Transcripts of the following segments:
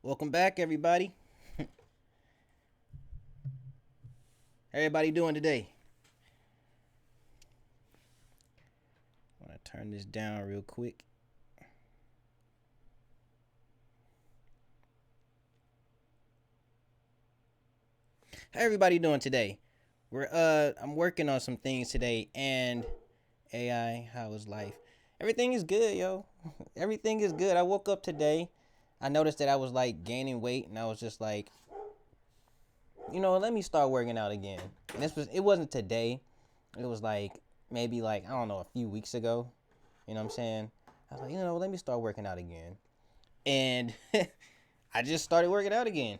Welcome back, everybody. Everybody doing today? I want to turn this down real quick. How everybody doing today? I'm working on some things today, and AI, how is life? Everything is good, yo. Everything is good. I woke up today. I noticed that I was like gaining weight, and I was just like, let me start working out again. And it wasn't today. It was like maybe like I don't know, a few weeks ago. You know what I'm saying? I was like, let me start working out again. And I just started working out again,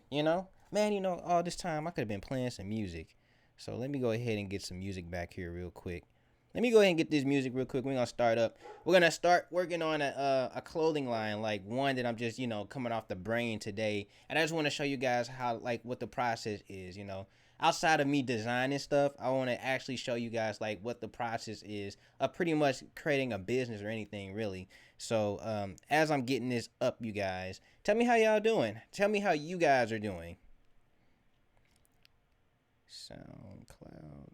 Man, all this time I could have been playing some music. So let me go ahead and get some music back here real quick. Let me go ahead and get this music real quick. We're gonna start up. We're gonna start working on a clothing line, like one that I'm just coming off the brain today, and I just want to show you guys how like what the process is. Outside of me designing stuff, I want to actually show you guys like what the process is of pretty much creating a business or anything really. So as I'm getting this up, you guys, tell me how y'all doing. Tell me how you guys are doing. SoundCloud.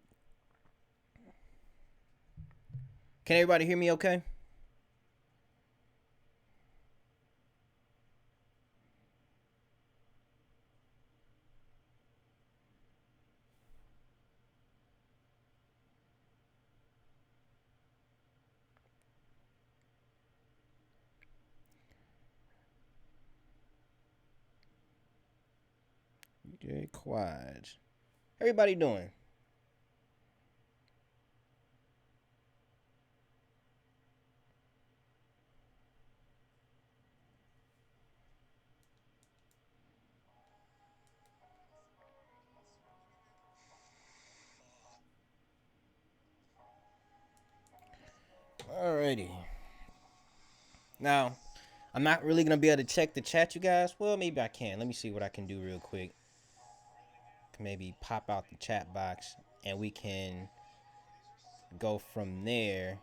Can everybody hear me okay? DJ Quads. Everybody doing? Alrighty. Now, I'm not really gonna be able to check the chat, you guys. Well, maybe I can. Let me see what I can do real quick. Maybe pop out the chat box and we can go from there.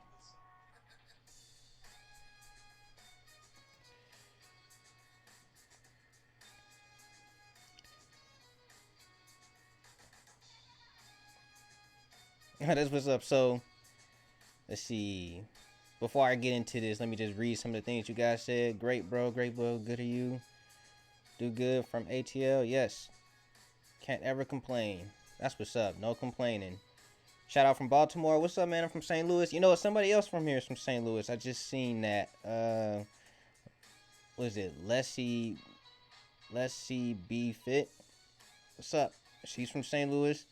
That's what's up. So, let's see. Before I get into this, let me just read some of the things you guys said. Great, bro. Great, bro. Good to you. Do good from ATL. Yes. Can't ever complain. That's what's up. No complaining. Shout out from Baltimore. What's up, man? I'm from St. Louis. You know what? Somebody else from here is from St. Louis. I just seen that. What is it? Let's see B Fit. What's up? She's from St. Louis.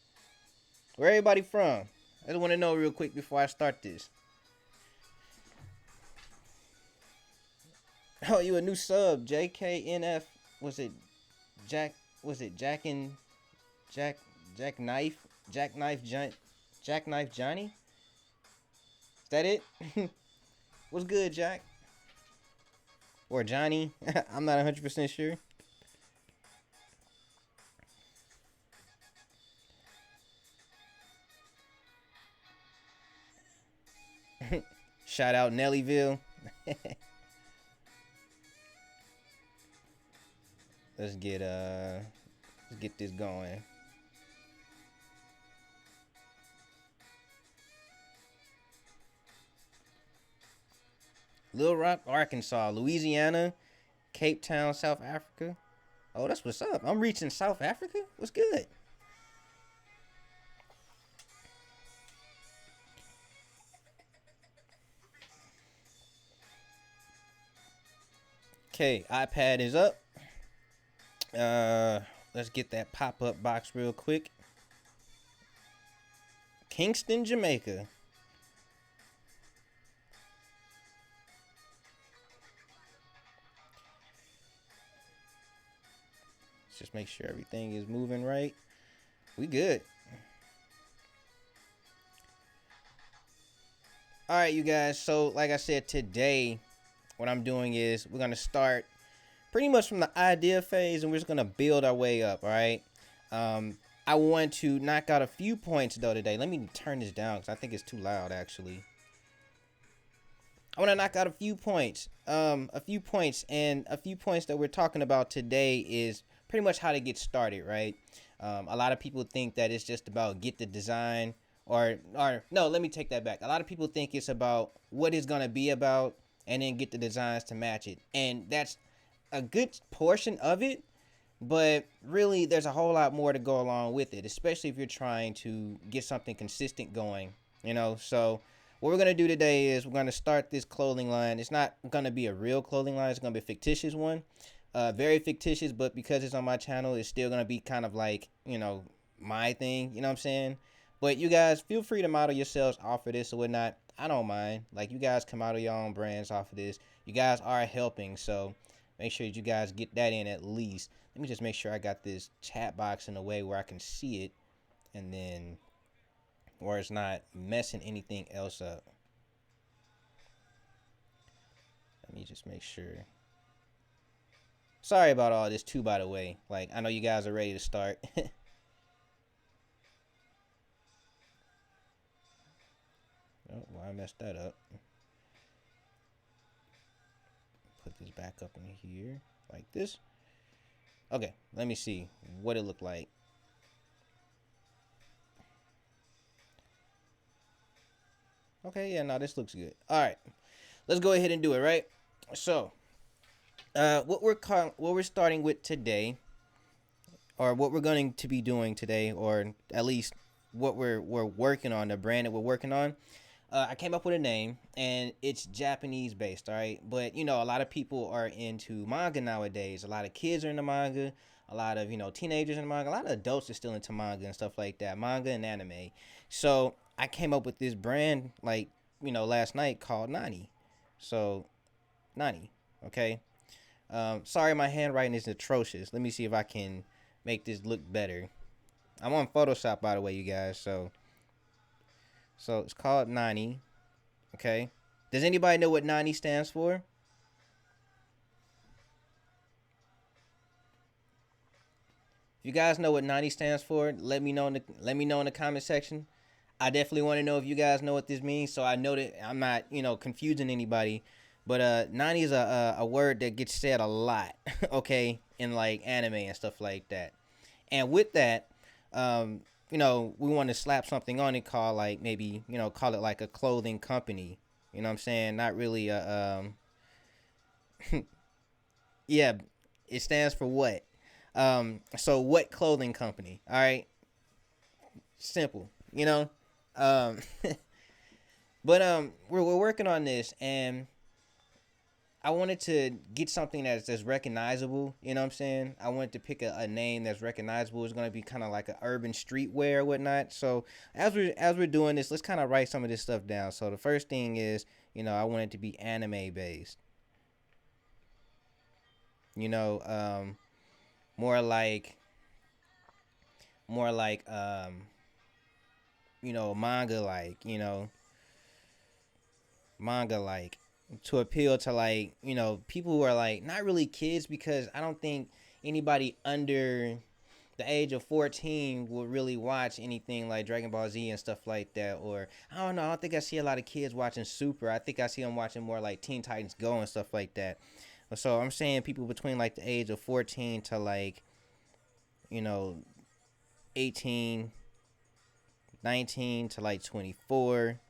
Where everybody from? I just want to know real quick before I start this. Oh, you a new sub? JKNF. Was it Jack? Was it Jack and Jack? Jackknife? Jackknife Johnny? Is that it? What's good, Jack? Or Johnny? I'm not 100% sure. Shout out Nellyville. Let's get this going. Little Rock, Arkansas, Louisiana, Cape Town, South Africa. Oh, that's what's up. I'm reaching South Africa. What's good? Okay, iPad is up. Let's get that pop-up box real quick. Kingston, Jamaica. Let's just make sure everything is moving right. We good. All right, you guys. So, like I said, today, what I'm doing is we're gonna start pretty much from the idea phase, and we're just gonna build our way up. All right. I want to knock out a few points though today. Let me turn this down because I think it's too loud actually. I want to knock out and a few points that we're talking about today is pretty much how to get started, right? A lot of people think that it's just about get the design, or no, let me take that back. A lot of people think it's about what it's gonna be about, and then get the designs to match it, and that's a good portion of it. But really, there's a whole lot more to go along with it, especially if you're trying to get something consistent going. So what we're gonna do today is we're gonna start this clothing line. It's not gonna be a real clothing line. It's gonna be a fictitious one, very fictitious. But because it's on my channel, it's still gonna be kind of like my thing. You know what I'm saying? But you guys feel free to model yourselves off of this or whatnot. I don't mind. Like, you guys can model your own brands off of this. You guys are helping, so make sure that you guys get that in at least. Let me just make sure I got this chat box in a way where I can see it, and then where it's not messing anything else up. Let me just make sure. Sorry about all this too, by the way. Like, I know you guys are ready to start. Oh, well, I messed that up. Put this back up in here like this. Okay, let me see what it looked like. Okay, yeah, no, this looks good. All right, let's go ahead and do it, right? So, what we're starting with today, or what we're going to be doing today, or at least what we're working on, the brand that we're working on. I came up with a name, and it's Japanese based, all right? But a lot of people are into manga nowadays. A lot of kids are into manga. A lot of teenagers in manga. A lot of adults are still into manga and stuff like that. Manga and anime. So I came up with this brand like last night called Nani. So Nani, okay. Sorry, my handwriting is atrocious. Let me see if I can make this look better. I'm on Photoshop, by the way, you guys. So it's called Nani. Okay. Does anybody know what Nani stands for? If you guys know what Nani stands for, let me know in the comment section. I definitely want to know if you guys know what this means, so I know that I'm not confusing anybody. But Nani is a word that gets said a lot, okay, in like anime and stuff like that. And with that, we want to slap something on it called like maybe, call it like a clothing company. You know what I'm saying? Not really yeah, it stands for what? So what clothing company? All right, simple. Um, but we're working on this, and I wanted to get something that's recognizable. You know what I'm saying? I wanted to pick a name that's recognizable. It's gonna be kind of like an urban streetwear or whatnot. So as we're doing this, let's kind of write some of this stuff down. So the first thing is, I want it to be anime based. You know, more like more like manga like. Manga like, to appeal to like people who are like not really kids, because I don't think anybody under the age of 14 will really watch anything like Dragon Ball Z and stuff like that. Or I don't know, I don't think I see a lot of kids watching Super. I think I see them watching more like Teen Titans Go and stuff like that. So I'm saying people between like the age of 14 to like you know 18, 19 to like 24.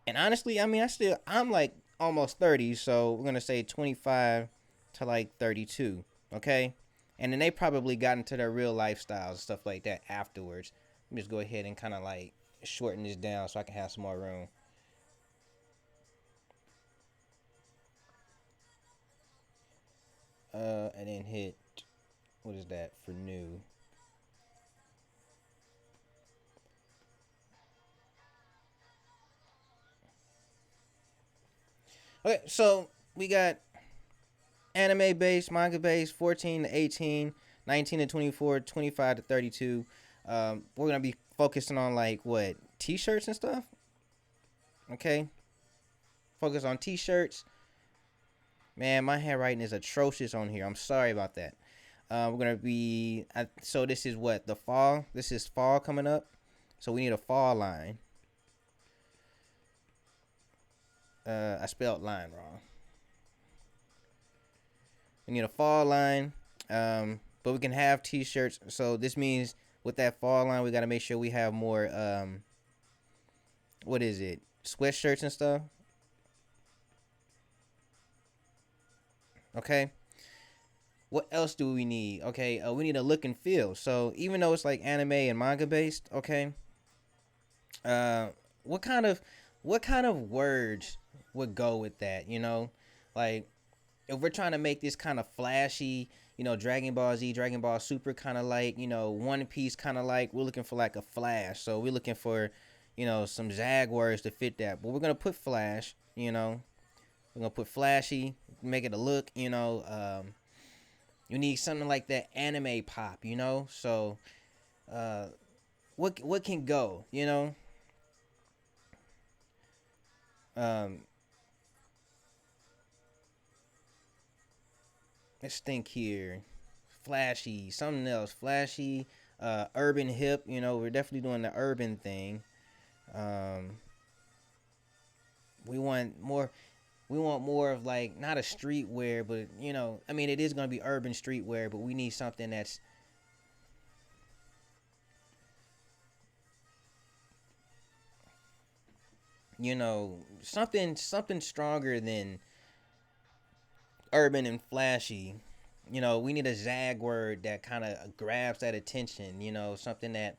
And honestly, I mean, I'm like almost 30, so we're gonna say 25 to like 32, okay? And then they probably got into their real lifestyles and stuff like that afterwards. Let me just go ahead and kind of like shorten this down so I can have some more room. And then hit, what is that for new? Okay, so we got anime based, manga based, 14 to 18, 19 to 24, 25 to 32. We're gonna be focusing on like what, t-shirts and stuff. Okay, focus on t-shirts. Man, my handwriting is atrocious on here. I'm sorry about that. We're gonna be so this is what, the fall. This is fall coming up, so we need a fall line. I spelled line wrong. We need a fall line, but we can have t-shirts. So this means with that fall line, we got to make sure we have more. What is it? Sweatshirts and stuff. Okay. What else do we need? Okay, we need a look and feel. So even though it's like anime and manga based, okay, uh, what kind of words would go with that? Like if we're trying to make this kind of flashy, Dragon Ball Z, Dragon Ball Super kind of like, One Piece kind of like, we're looking for like a flash. So we're looking for, some Zag words to fit that. But we're gonna put flash. We're gonna put flashy, make it a look. You need something like that anime pop. So uh, what can go? Um, let's think here. Flashy, something else. Flashy, urban hip. We're definitely doing the urban thing. Um, we want more. We want more of like not a streetwear, but I mean, it is gonna be urban streetwear, but we need something that's something stronger than urban and flashy. We need a zag word that kind of grabs that attention. Something that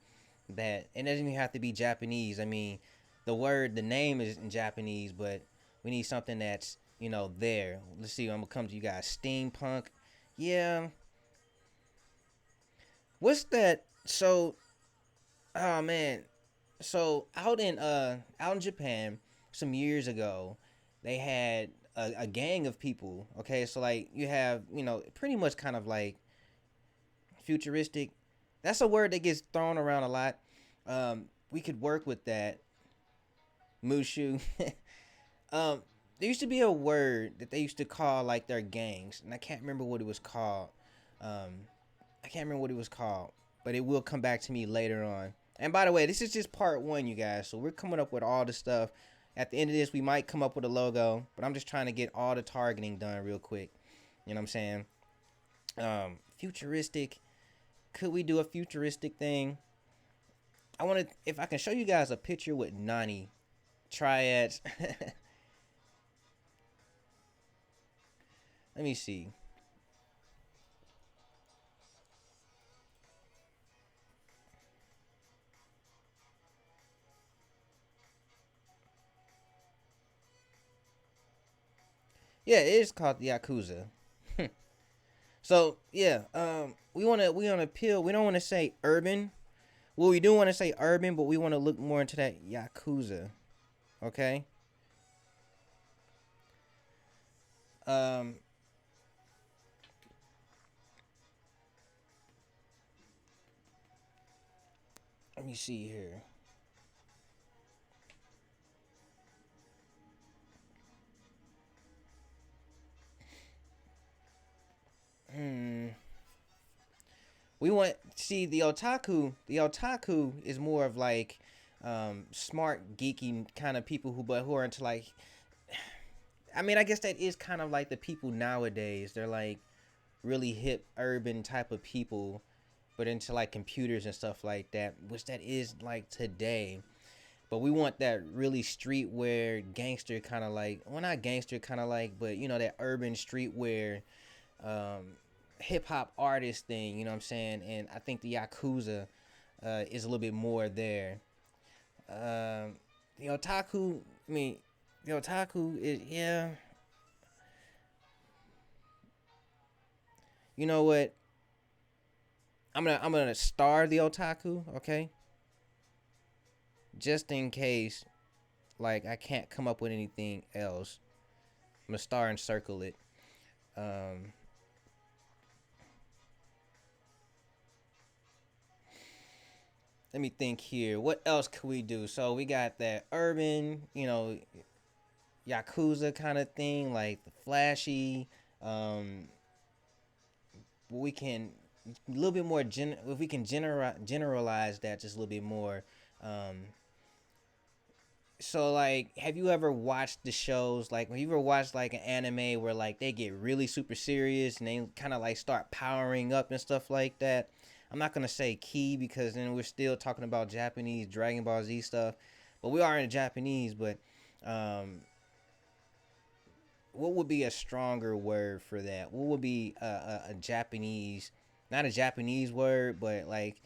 it doesn't even have to be Japanese. I mean, the name is in Japanese, but we need something that's there. Let's see. I'm gonna come to you guys. Steampunk. Yeah. What's that? So, oh man. So out in Japan some years ago, they had a gang of people. Okay, so like you have pretty much kind of like futuristic. That's a word that gets thrown around a lot. We could work with that. Mushu. um, there used to be a word that they used to call like their gangs, and I can't remember what it was called. Um, I can't remember what it was called, but it will come back to me later on. And by the way, this is just part one, you guys. So we're coming up with all the stuff. At the end of this, we might come up with a logo, but I'm just trying to get all the targeting done real quick. You know what I'm saying? Futuristic. Could we do a futuristic thing? I want to, if I can show you guys a picture with Nani triads. Let me see. Yeah, it is called the Yakuza. So yeah, we wanna appeal. We don't want to say urban. Well, we do want to say urban, but we want to look more into that Yakuza. Okay. Um. Let me see here. Hmm. We want see the otaku. The otaku is more of like smart, geeky kind of people who are into like. I mean, I guess that is kind of like the people nowadays. They're like really hip, urban type of people, but into like computers and stuff like that, which that is like today. But we want that really streetwear gangster kind of like, well, not gangster kind of like, but that urban streetwear, um, hip hop artist thing. You know what I'm saying? And I think the Yakuza is a little bit more there. Um, the otaku, I mean, the otaku is yeah. You know what? I'm gonna star the otaku, okay? Just in case, like I can't come up with anything else. I'm gonna star and circle it. Um, Let me think here. What else could we do? So we got that urban, yakuza kind of thing, like the flashy. Um, we can a little bit more if we can generalize that just a little bit more. Um, So like, have you ever watched the shows? Like, have you ever watched like an anime where like they get really super serious and they kind of like start powering up and stuff like that? I'm not gonna say key because then we're still talking about Japanese Dragon Ball Z stuff, but we are in Japanese. But um, what would be a stronger word for that? What would be a Japanese, not a Japanese word, but like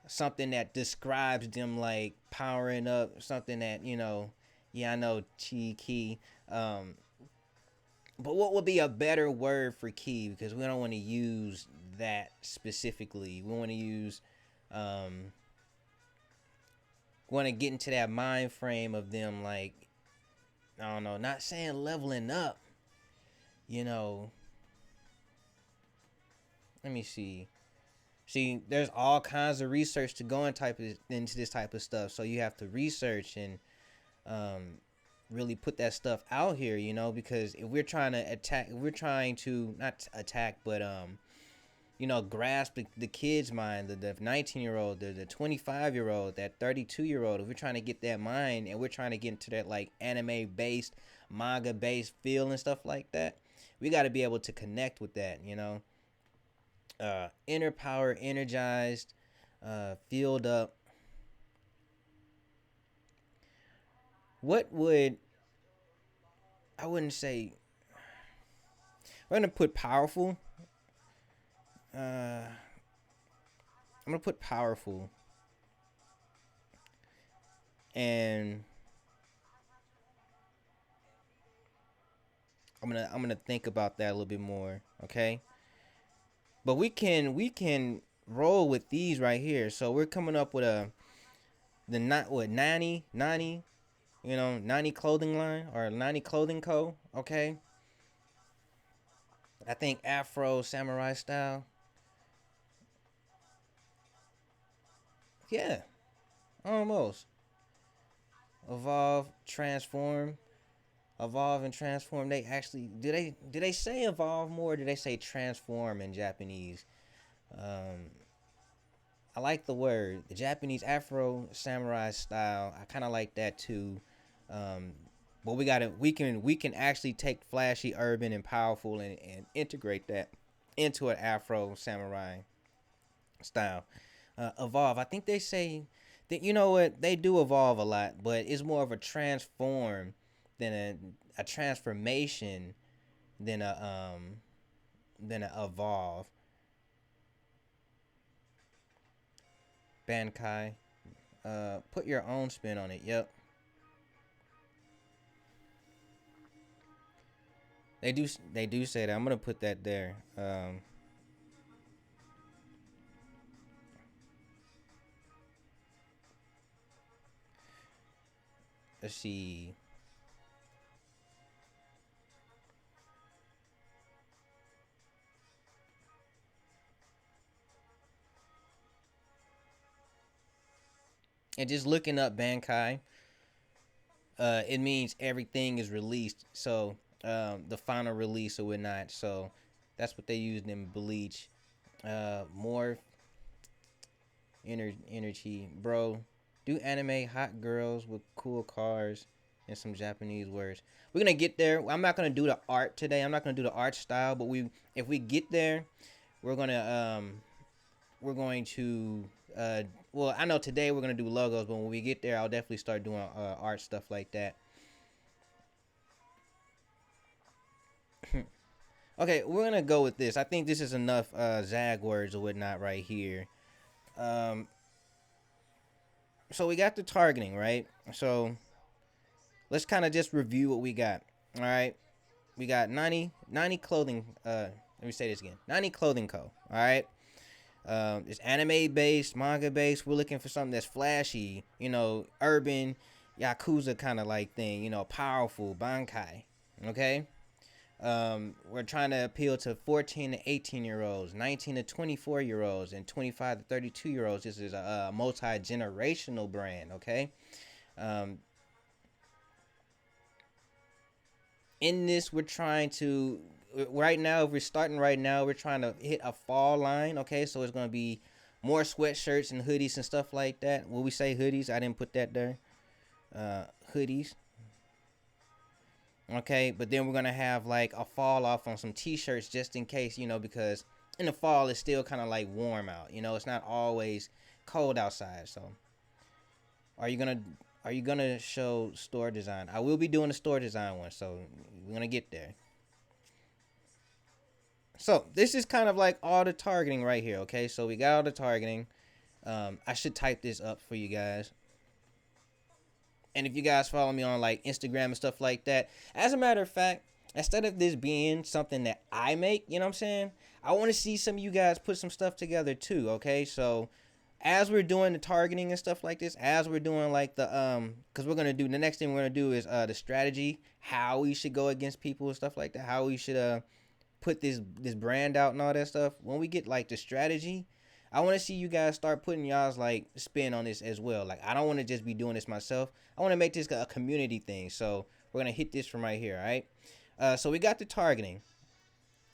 something that describes them like powering up, something that, yeah, I know chi key. Um, but what would be a better word for key? Because we don't want to use that specifically. We want to use, um, want to get into that mind frame of them like, I don't know, not saying leveling up, you know. Let me see. See, there's all kinds of research to go into this type of stuff. So you have to research and um, really put that stuff out here, because if we're trying to attack, if we're trying to not attack, but grasp the kid's mind, the 19-year-old, the 25-year-old, that 32-year-old. If we're trying to get that mind and we're trying to get into that like anime based, manga based feel and stuff like that, we got to be able to connect with that. Inner power, energized, filled up. What would I wouldn't say we're gonna put powerful. I'm gonna put powerful, and I'm gonna think about that a little bit more. Okay, but we can roll with these right here. So we're coming up with the not what 90 90 clothing line or 90 clothing co. Okay, I think Afro samurai style. Yeah, almost evolve, transform, evolve and transform. They actually do they say evolve more? Or do they say transform in Japanese? Um, I like the word the Japanese Afro samurai style. I kind of like that too. Um, but we can actually take flashy, urban, and powerful and integrate that into an Afro samurai style. Evolve. I think they say that you know what they do evolve a lot, but it's more of a transform than a transformation than a evolve. Bankai. Put your own spin on it. Yep. They do say that. I'm gonna put that there. Let's see. And just looking up Bankai, it means everything is released. So the final release or whatnot. So that's what they used in Bleach. More energy, bro. Do anime hot girls with cool cars and some Japanese words. We're gonna get there. I'm not gonna do the art today. I'm not gonna do the art style, but if we get there, we're gonna we're going to well, I know today we're gonna do logos, but when we get there, I'll definitely start doing art stuff like that. Okay, we're gonna go with this. I think this is enough Zag words or whatnot right here. Um, so we got the targeting right. So let's kind of just review what we got. All right, we got 90 clothing. Let me say this again. 90 clothing co. All right. It's anime based, manga based. We're looking for something that's flashy, urban, yakuza kind of like thing. Powerful, bankai. Okay. We're trying to appeal to 14 to 18-year-olds, 19 to 24-year-olds, and 25 to 32-year-olds. This is a multi-generational brand, okay? Um, in this, we're trying to, right now, if we're starting right now, we're trying to hit a fall line, okay? So it's going to be more sweatshirts and hoodies and stuff like that. Will we say hoodies? I didn't put that there. Uh, hoodies. Okay, but then we're gonna have like a fall off on some t-shirts just in case, because in the fall it's still kind of like warm out. It's not always cold outside. So are you gonna show store design? I will be doing the store design one, so we're gonna get there. So this is kind of like all the targeting right here. Okay, so we got all the targeting. I should type this up for you guys. And if you guys follow me on like Instagram and stuff like that, as a matter of fact, instead of this being something that I make, you know what I'm saying? I want to see some of you guys put some stuff together too, okay? So as we're doing the targeting and stuff like this, as we're doing like the cuz we're going to do the next thing we're going to do is the strategy, how we should go against people and stuff like that, how we should put this brand out and all that stuff. When we get like the strategy, I want to see you guys start putting y'all's like spin on this as well. Like I don't want to just be doing this myself. I want to make this a community thing. So we're gonna hit this from right here. All right. So we got the targeting.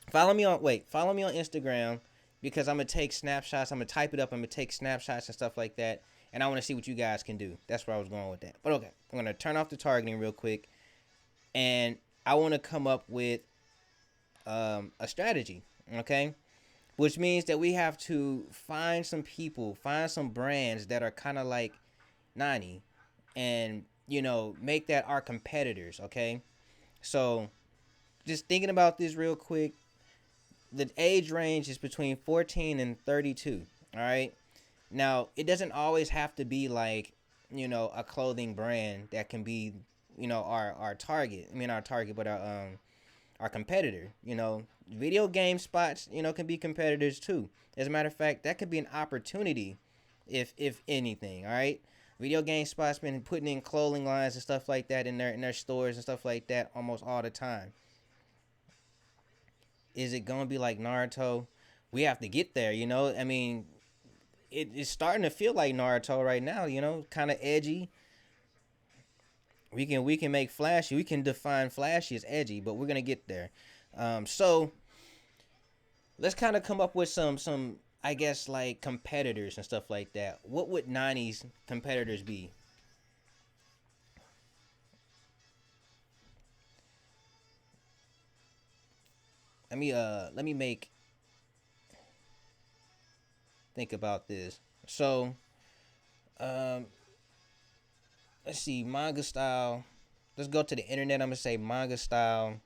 Follow me on Instagram because I'm gonna take snapshots. I'm gonna type it up. I'm gonna take snapshots and stuff like that. And I want to see what you guys can do. That's where I was going with that. But okay, I'm gonna turn off the targeting real quick, and I want to come up with a strategy. Okay. Which means that we have to find some people, find some brands that are kind of like Nani, and make that our competitors. Okay, so just thinking about this real quick, the age range is between 14 and 32. All right, now it doesn't always have to be like a clothing brand that can be our target. I mean our target, but our competitor. Video game spots, can be competitors too. As a matter of fact, that could be an opportunity, if anything. All right, video game spots been putting in clothing lines and stuff like that in their stores and stuff like that almost all the time. Is it gonna be like Naruto? We have to get there. I mean, it's starting to feel like Naruto right now. Kind of edgy. We can make flashy. We can define flashy as edgy, but we're gonna get there. So let's kind of come up with some I guess like competitors and stuff like that. What would Nani's competitors be? Let me make think about this. So um let's see, manga style. Let's go to the internet. I'm gonna say manga style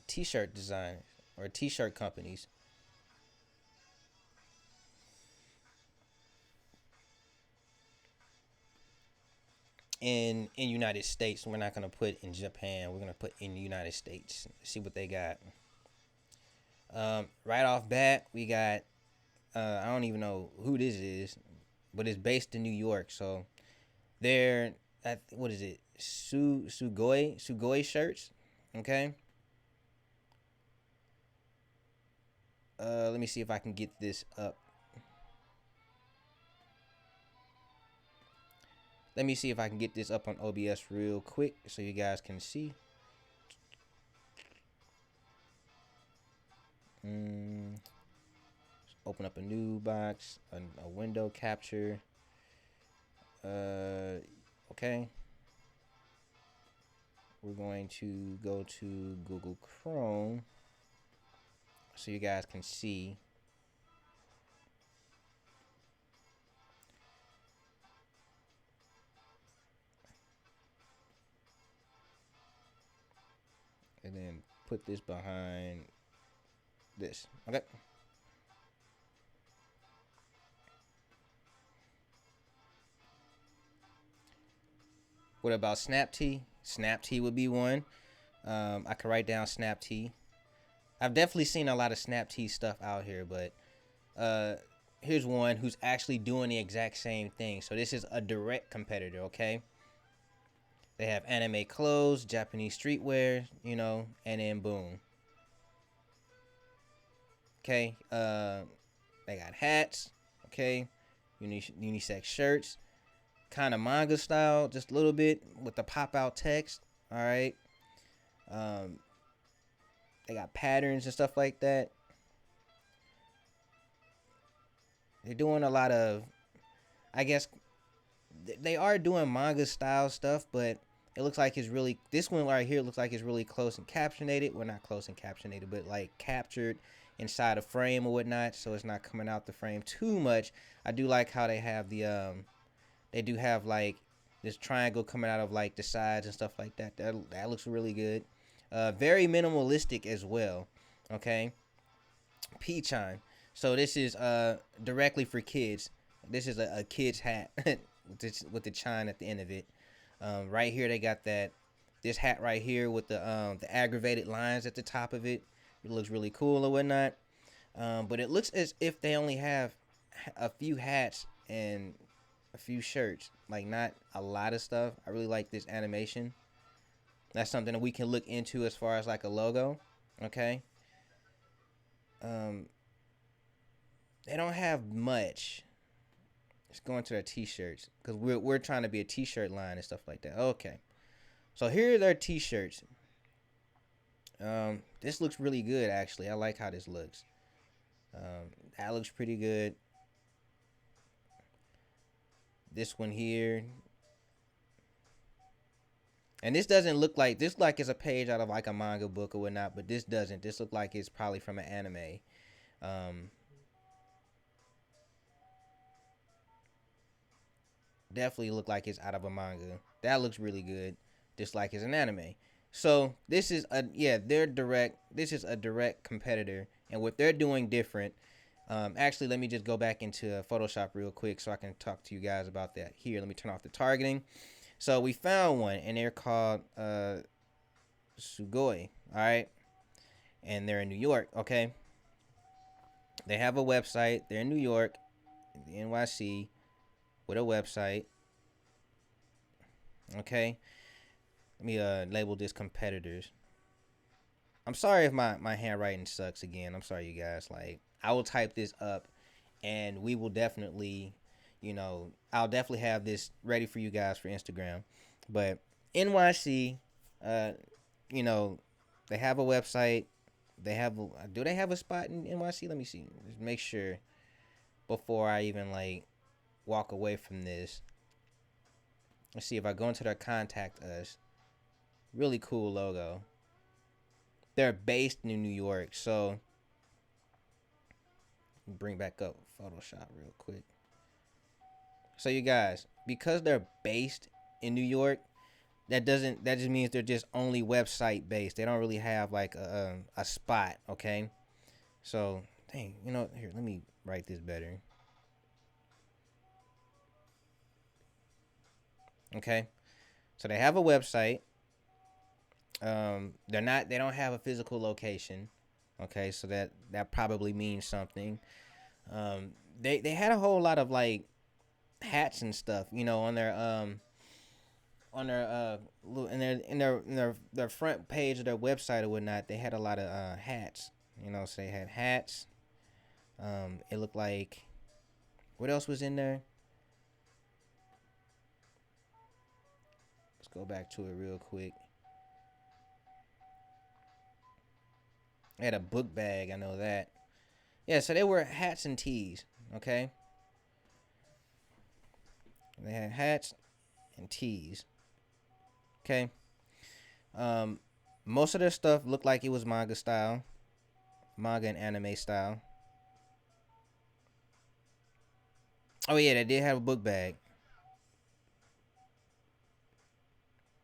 t-shirt design or t-shirt companies in United States. We're not gonna put in Japan. We're gonna put in the United States. See what they got. Right off bat, we got I don't even know who this is, but it's based in New York. So they're at what is it? Sugoi shirts. Okay. Let me see if I can get this up. Let me see if I can get this up on OBS real quick so you guys can see. Open up a new box, a window capture. Okay. We're going to go to Google Chrome so you guys can see. And then put this behind this. Okay. What about SnapT? SnapT would be one. I could write down SnapT. I've definitely seen a lot of SnapT stuff out here, but here's one who's actually doing the exact same thing. So this is a direct competitor, okay? They have anime clothes, Japanese streetwear, and then boom. Okay, they got hats, okay, unisex shirts, kind of manga style, just a little bit with the pop out text. All right, they got patterns and stuff like that. They're doing a lot of, I guess, they are doing manga style stuff, but it looks like it's really, this one right here looks like it's really close and captionated. Well, not close and captionated, but like captured inside a frame or whatnot, so it's not coming out the frame too much. I do like how they have they do have like this triangle coming out of like the sides and stuff like that. That looks really good. Very minimalistic as well. Okay, Peachon. So this is directly for kids. This is a kid's hat with the chine at the end of it. Right here they got this hat right here with the aggravated lines at the top of it. It looks really cool or whatnot. But it looks as if they only have a few hats and a few shirts, like not a lot of stuff. I really like this animation. That's something that we can look into as far as like a logo. Okay. They don't have much. Let's go into their t-shirts because we're trying to be a t-shirt line and stuff like that. Okay. So here are their t-shirts. This looks really good actually. I like how this looks. That looks pretty good. This one here. And this doesn't look like, this like it's a page out of like a manga book or whatnot, but this doesn't. This look like it's probably from an anime. Definitely look like it's out of a manga. That looks really good. Just like it's an anime. So this is this is a direct competitor, and what they're doing different. Actually, let me just go back into Photoshop real quick so I can talk to you guys about that. Here, let me turn off the targeting. So we found one, and they're called Sugoi. All right, and they're in New York. Okay, they have a website. They're in New York, the NYC, with a website. Okay, let me label this competitors. I'm sorry if my handwriting sucks again. I'm sorry, you guys. Like, I will type this up, and we will definitely, I'll definitely have this ready for you guys for Instagram. But NYC, they have a website. Do they have a spot in NYC? Let me see. Just make sure before I even like walk away from this. Let's see if I go into their contact us. Really cool logo. They're based in New York, so bring back up Photoshop real quick. So you guys, because they're based in New York, that just means they're just only website based. They don't really have like a spot, okay? So, dang, here, let me write this better. Okay? So they have a website. They don't have a physical location. Okay, so that probably means something. They had a whole lot of like hats and stuff, on their their front page of their website or whatnot. They had a lot of hats, so they had hats. It looked like, what else was in there? Let's go back to it real quick. They had a book bag, I know that. Yeah, so they were hats and tees, okay? They had hats and tees. Okay. Most of their stuff looked like it was manga style. Manga and anime style. Oh yeah, they did have a book bag.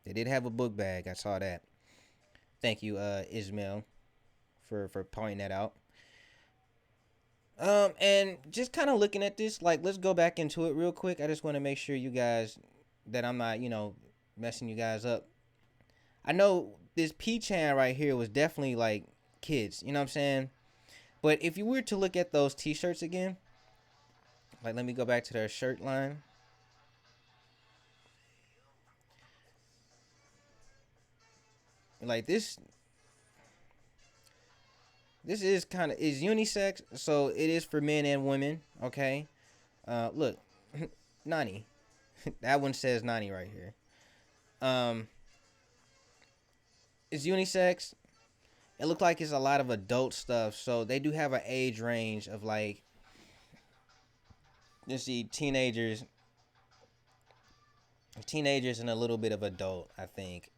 They did have a book bag. I saw that. Thank you, Ismail, for pointing that out. And just kind of looking at this, like, let's go back into it real quick. I just want to make sure you guys that I'm not, messing you guys up. I know this P-Chan right here was definitely like kids, you know what I'm saying? But if you were to look at those t-shirts again, like, let me go back to their shirt line. Like this is is unisex, so it is for men and women, okay? Look, Nani. That one says Nani right here. It's unisex. It looked like it's a lot of adult stuff, so they do have an age range of like, let's see, teenagers Teenagers and a little bit of adult, I think.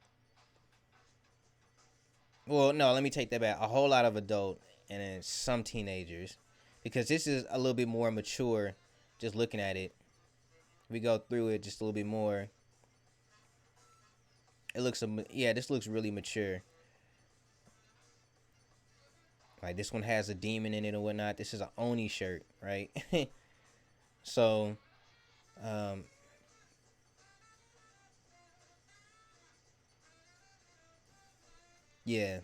Well, no, let me take that back. A whole lot of adult and then some teenagers, because this is a little bit more mature. Just looking at it, we go through it just a little bit more. It looks, yeah, this looks really mature. Like this one has a demon in it or whatnot. This is a Oni shirt, right? So, um, yeah,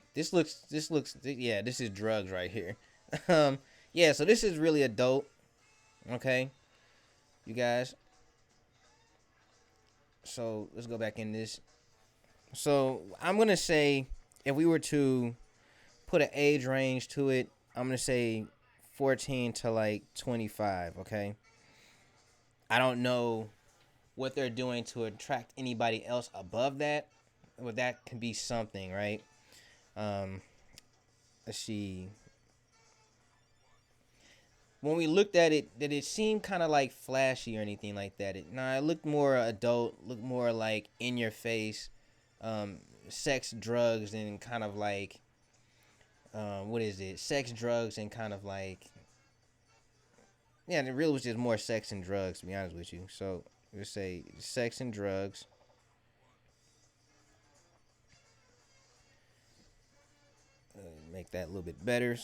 yeah, this is drugs right here. um, yeah, so this is really adult. Okay, you guys. So let's go back in this. So I'm gonna say if we were to put an age range to it, I'm gonna say 14 to like 25. Okay, I don't know what they're doing to attract anybody else above that. Well, that can be something, right? Um, let's see. When we looked at it, did it seem kind of like flashy or anything like that? It looked more adult, looked more like in your face, sex, drugs, and kind of like, what is it? Sex, drugs, and kind of like, yeah, it really was just more sex and drugs, to be honest with you. So let's say sex and drugs. Make that a little bit better.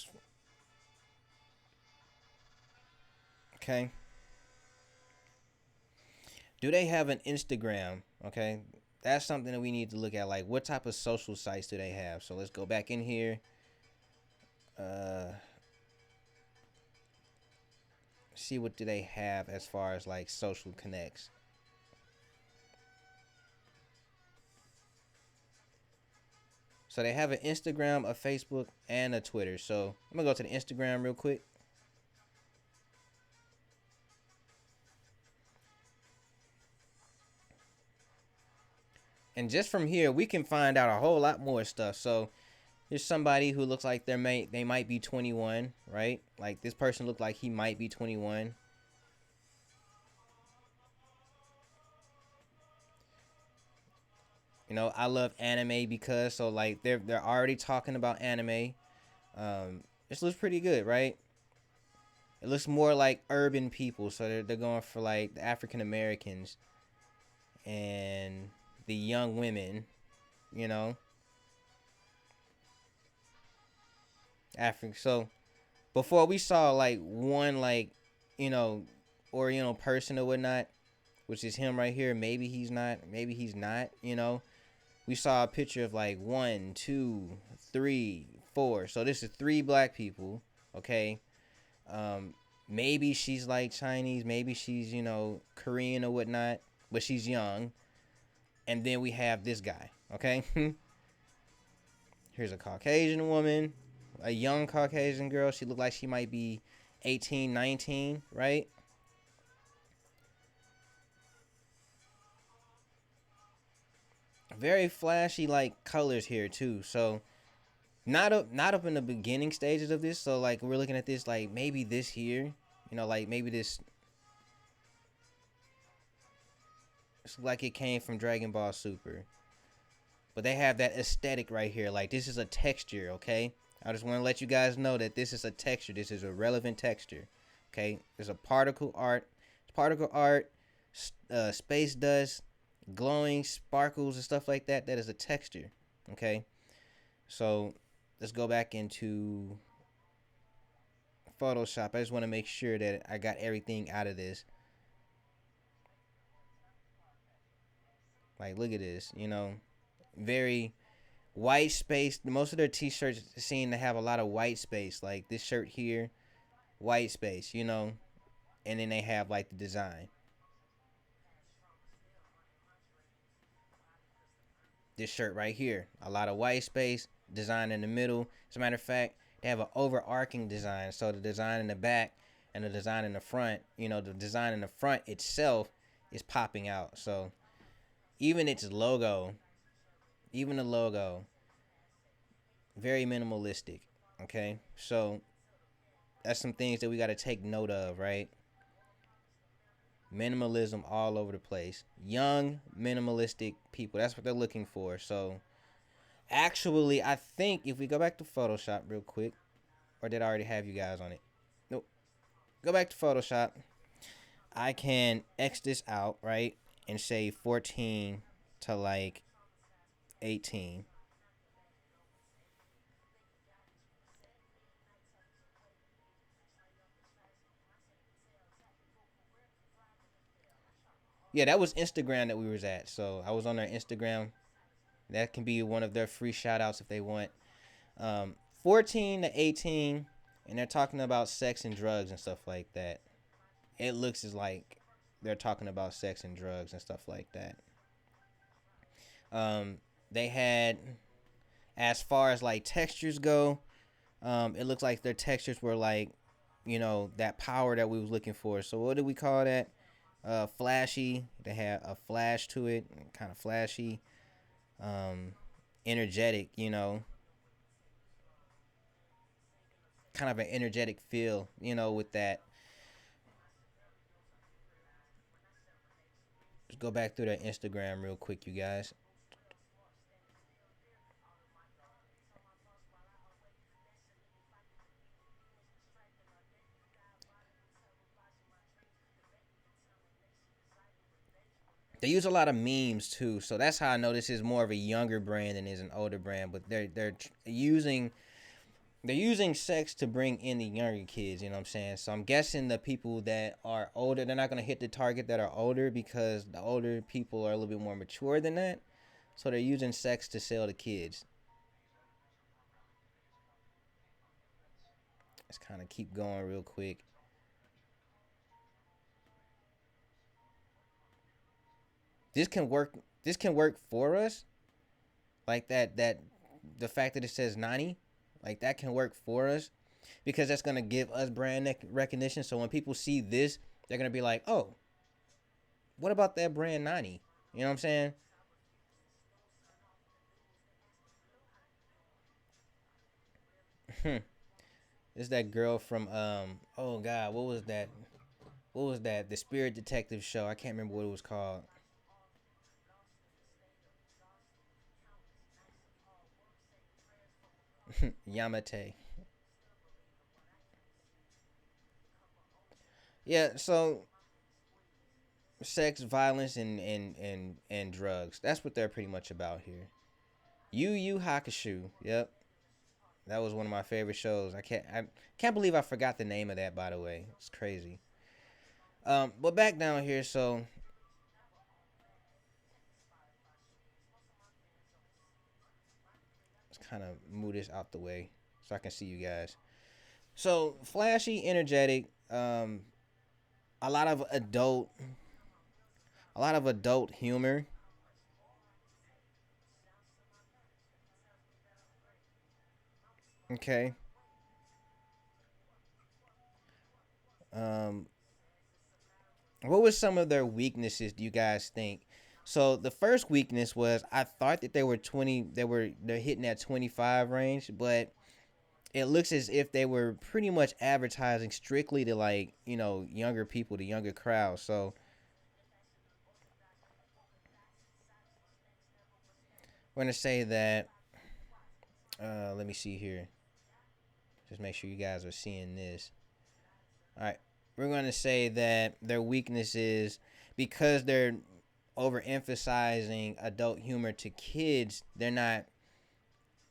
Okay. Do they have an Instagram? Okay. That's something that we need to look at. Like, what type of social sites do they have? So let's go back in here. Uh, see what do they have as far as like social connects. So they have an Instagram, a Facebook, and a Twitter. So I'm gonna go to the Instagram real quick. And just from here, we can find out a whole lot more stuff. So here's somebody who looks like they might be 21, right? Like this person looked like he might be 21. You know, I love anime because so like they're already talking about anime. This looks pretty good, right? It looks more like urban people, so they're going for like the African Americans and the young women, you know, African. So before we saw like one like, you know, Oriental person or whatnot, which is him right here. Maybe he's not. Maybe he's not. You know, we saw a picture of like one, two, three, four. So this is three black people. Okay. Um, maybe she's like Chinese. Maybe she's Korean or whatnot. But she's young. And then we have this guy. Okay. Here's a Caucasian woman, a young Caucasian girl. She looked like she might be 18, 19, right? Very flashy like colors here too. So not up in the beginning stages of this. So like we're looking at this like maybe this here, like maybe this it's like it came from Dragon Ball Super. But they have that aesthetic right here. Like this is a texture, okay? I just want to let you guys know that this is a texture. This is a relevant texture. Okay? There's a particle art, space dust, glowing sparkles and stuff like that. That is a texture. Okay? So let's go back into Photoshop. I just want to make sure that I got everything out of this. Like, look at this. Very white space. Most of their t-shirts seem to have a lot of white space. Like this shirt here, white space. And then they have like the design. This shirt right here, a lot of white space, design in the middle. As a matter of fact, they have an overarching design. So the design in the back and the design in the front, the design in the front itself is popping out. So even its logo, even the logo, very minimalistic. Okay, so that's some things that we got to take note of, right? Minimalism all over the place. Young, minimalistic people. That's what they're looking for. So, actually, I think if we go back to Photoshop real quick, or did I already have you guys on it? Nope. Go back to Photoshop. I can X this out, right? And say 14 to like 18. Yeah, that was Instagram that we was at. So I was on their Instagram. That can be one of their free shout outs if they want. 14 to 18, and they're talking about sex and drugs and stuff like that. It looks as like they're talking about sex and drugs and stuff like that. They had, as far as like textures go, it looks like their textures were like, that power that we was looking for. So what do we call that? Flashy. They had a flash to it, kind of flashy. Um, Energetic. Kind of an energetic feel. With that. Just go back through their Instagram real quick, you guys. They use a lot of memes too, so that's how I know this is more of a younger brand than is an older brand. But they're using sex to bring in the younger kids. You know what I'm saying? So I'm guessing the people that are older, they're not gonna hit the target that are older because the older people are a little bit more mature than that. So they're using sex to sell to kids. Let's kind of keep going real quick. This can work. This can work for us, like that. The fact that it says 90, like that can work for us because that's gonna give us brand recognition. So when people see this, they're gonna be like, "Oh, what about that brand 90?" You know what I'm saying? It's that girl from oh god, what was that? What was that? The Spirit Detective show. I can't remember what it was called. Yamate. Yeah, so sex, violence, and drugs. That's what they're pretty much about here. Yu Yu Hakusho. Yep, that was one of my favorite shows. I can't believe I forgot the name of that. By the way, it's crazy. But back down here, so let's kind of move this out the way so I can see you guys. So flashy, energetic, a lot of adult, a lot of adult humor. Okay. Um, what was some of their weaknesses? Do you guys think? So the first weakness was I thought that they were 20. They're hitting that 25 range, but it looks as if they were pretty much advertising strictly to like younger people, the younger crowd. So we're gonna say that. Let me see here. Just make sure you guys are seeing this. All right, we're gonna say that their weakness is because they're overemphasizing adult humor to kids. They're not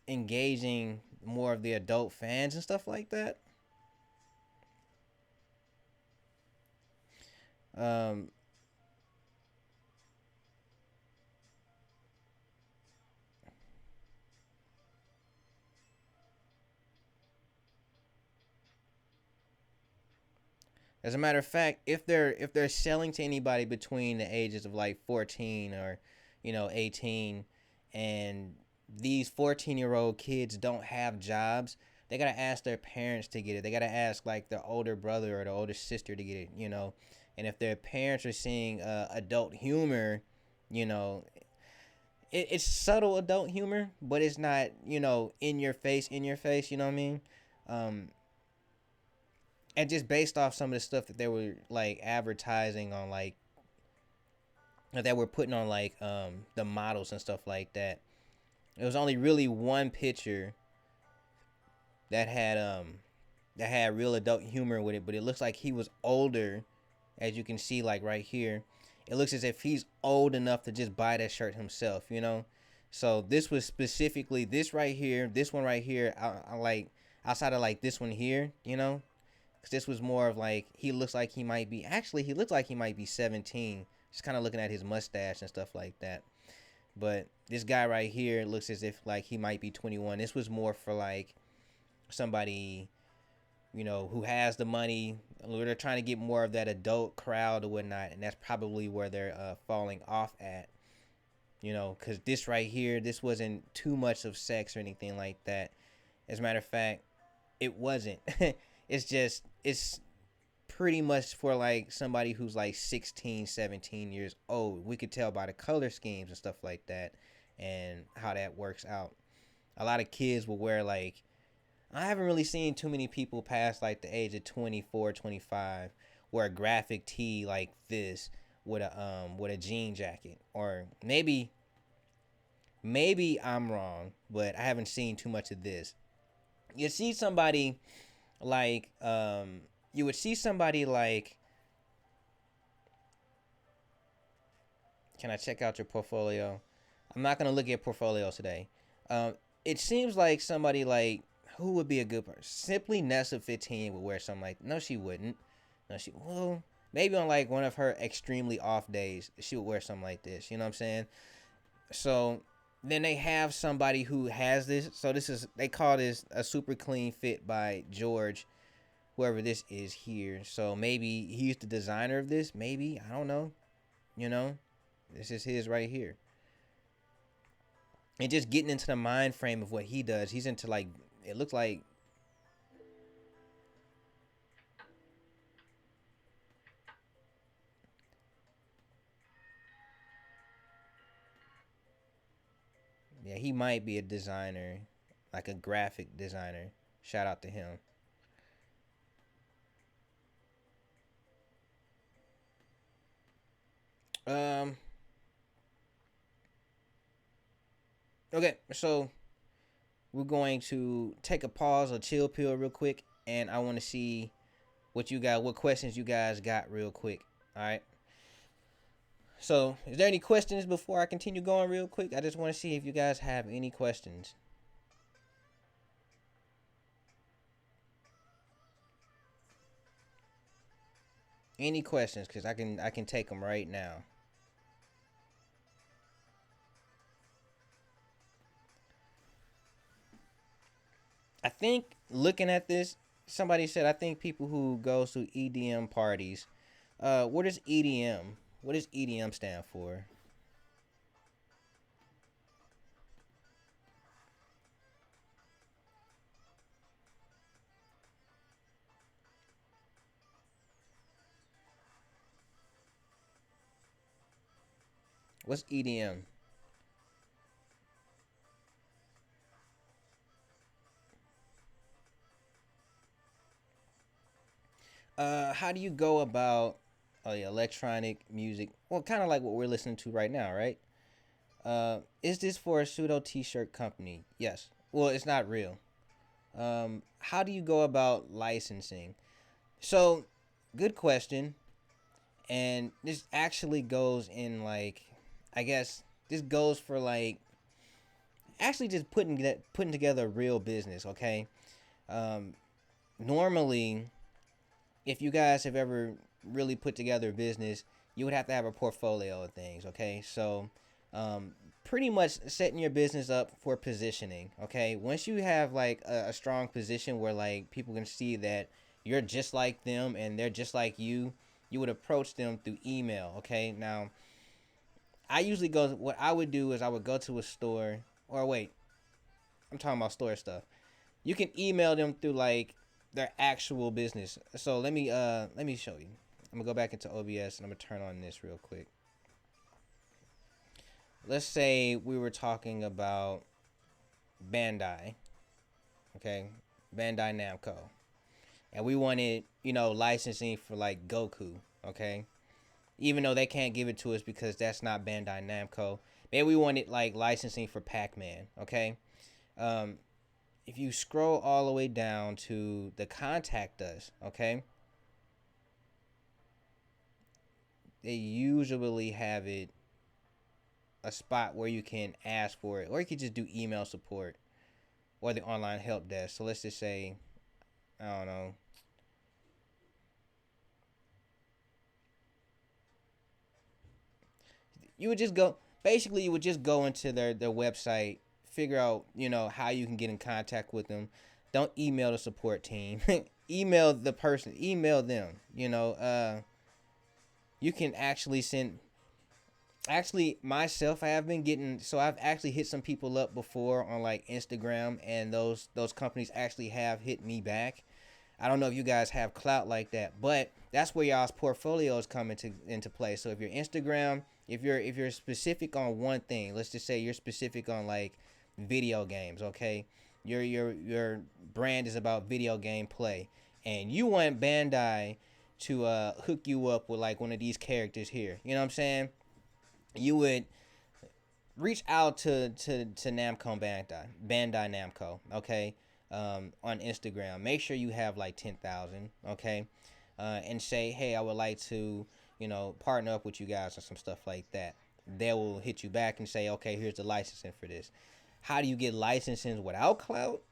engaging more of the adult fans and stuff like that. Um, as a matter of fact, if they're selling to anybody between the ages of like 14 or 18, and these 14-year-old kids don't have jobs, they gotta ask their parents to get it. They gotta ask like their older brother or the older sister to get it. And if their parents are seeing adult humor, you know, it's subtle adult humor, but it's not in your face. You know what I mean? Um, And just based off some of the stuff that they were like advertising on, like that we're putting on like the models and stuff like that, it was only really one picture that had real adult humor with it, but it looks like he was older, as you can see, like right here. It looks as if he's old enough to just buy that shirt himself, you know. So this was specifically this right here, this one right here. I like outside of like this one here, you know, because this was more of like he looks like he might be. Actually, he looks like he might be 17. Just kind of looking at his mustache and stuff like that. But this guy right here looks as if like he might be 21. This was more for like somebody, you know, who has the money. They're trying to get more of that adult crowd or whatnot, and that's probably where they're falling off at. You know, because this right here, this wasn't too much of sex or anything like that. As a matter of fact, it wasn't. It's pretty much for like somebody who's like 16, 17 years old. We could tell by the color schemes and stuff like that and how that works out. A lot of kids will wear like, I haven't really seen too many people past like the age of 24, 25 wear a graphic tee like this with a jean jacket. Or maybe I'm wrong, but I haven't seen too much of this. You see somebody like you would see somebody like, can I check out your portfolio? I'm not gonna look at portfolios today. It seems like somebody like, who would be a good person? Simply Nessa 15 would wear something like, no, she wouldn't. No, she, well, maybe on like one of her extremely off days, she would wear something like this. You know what I'm saying? So then they have somebody who has this. So this is, they call this a super clean fit by George, whoever this is here. So maybe he's the designer of this. Maybe, I don't know. You know, this is his right here. And just getting into the mind frame of what he does. He's into like, it looks like, yeah, he might be a designer, like a graphic designer. Shout out to him. Um. Okay, so we're going to take a pause, a chill pill, real quick, and I want to see what questions you guys got, real quick. All right. So, is there any questions before I continue going, real quick? I just want to see if you guys have any questions. Any questions? Cause I can take them right now. I think looking at this, somebody said I think people who goes to EDM parties. What is EDM? What does EDM stand for? What's EDM? How do you go about, oh yeah, electronic music? Well, kind of like what we're listening to right now, right? Is this for a pseudo T-shirt company? Yes. Well, it's not real. How do you go about licensing? So, good question. And this actually goes in like, I guess this goes for like actually just putting together a real business. Okay. Um, Normally, if you guys have ever really put together a business, you would have to have a portfolio of things. Okay, so um, pretty much setting your business up for positioning. Okay, once you have like a strong position where like people can see that you're just like them and they're just like you would approach them through email. Okay, now I usually go. What I would do is I would go to a store, or wait, I'm talking about store stuff. You can email them through like their actual business. So let me show you. I'm gonna go back into OBS and I'm gonna turn on this real quick. Let's say we were talking about Bandai, okay, Bandai Namco. and we wanted, licensing for like Goku, okay? Even though they can't give it to us because that's not Bandai Namco. Maybe we wanted like licensing for Pac-Man, okay? Um, if you scroll all the way down to the contact us, okay? They usually have it a spot where you can ask for it, or you could just do email support or the online help desk. So let's just say, I don't know, you would just go. Basically, you would just go into their website, figure out how you can get in contact with them. Don't email the support team. Email the person. Email them. You can actually send. Actually, myself, I have been getting. So I've actually hit some people up before on like Instagram, and those companies actually have hit me back. I don't know if you guys have clout like that, but that's where y'all's portfolios come into play. So if your Instagram, if you're specific on one thing, let's just say you're specific on like video games, okay? Your brand is about video game play, and you want Bandai to hook you up with like one of these characters here. You know what I'm saying? You would reach out to Namco Bandai Namco, okay, on Instagram. Make sure you have like 10,000, okay, and say, hey, I would like to, partner up with you guys or some stuff like that. They will hit you back and say, okay, here's the licensing for this. How do you get licensing without clout?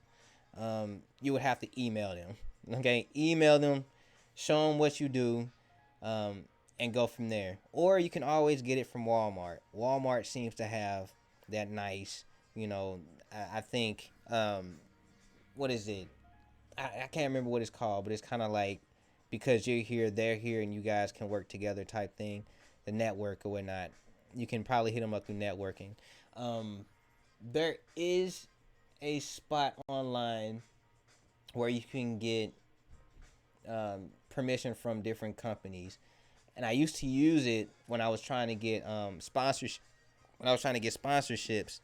You would have to email them, okay? Email them, show them what you do, and go from there. Or you can always get it from Walmart. Walmart seems to have that nice, I think, what is it? I can't remember what it's called, but it's kind of like because you're here, they're here, and you guys can work together type thing. The network or whatnot. You can probably hit them up through networking. There is a spot online where you can get permission from different companies, and I used to use it when I was trying to get sponsors. When I was trying to get sponsorships,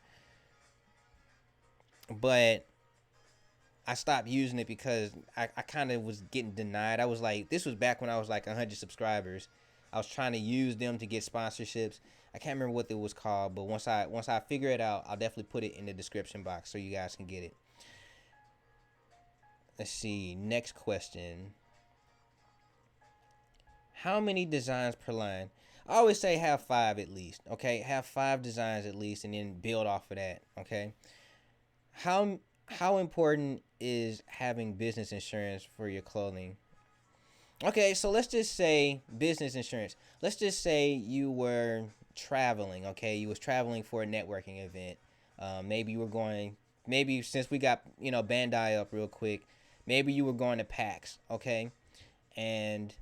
but I stopped using it because I kind of was getting denied. I was like, this was back when I was like 100 subscribers. I was trying to use them to get sponsorships. I can't remember what it was called, but once I figure it out, I'll definitely put it in the description box so you guys can get it. Let's see. Next question. How many designs per line? I always say have 5 at least. Okay, have 5 designs at least, and then build off of that. Okay. How important is having business insurance for your clothing? Okay, so let's just say business insurance. Let's just say you were traveling. Okay, you was traveling for a networking event. Maybe you were going. Maybe since we got Bandai up real quick, maybe you were going to PAX. Okay, and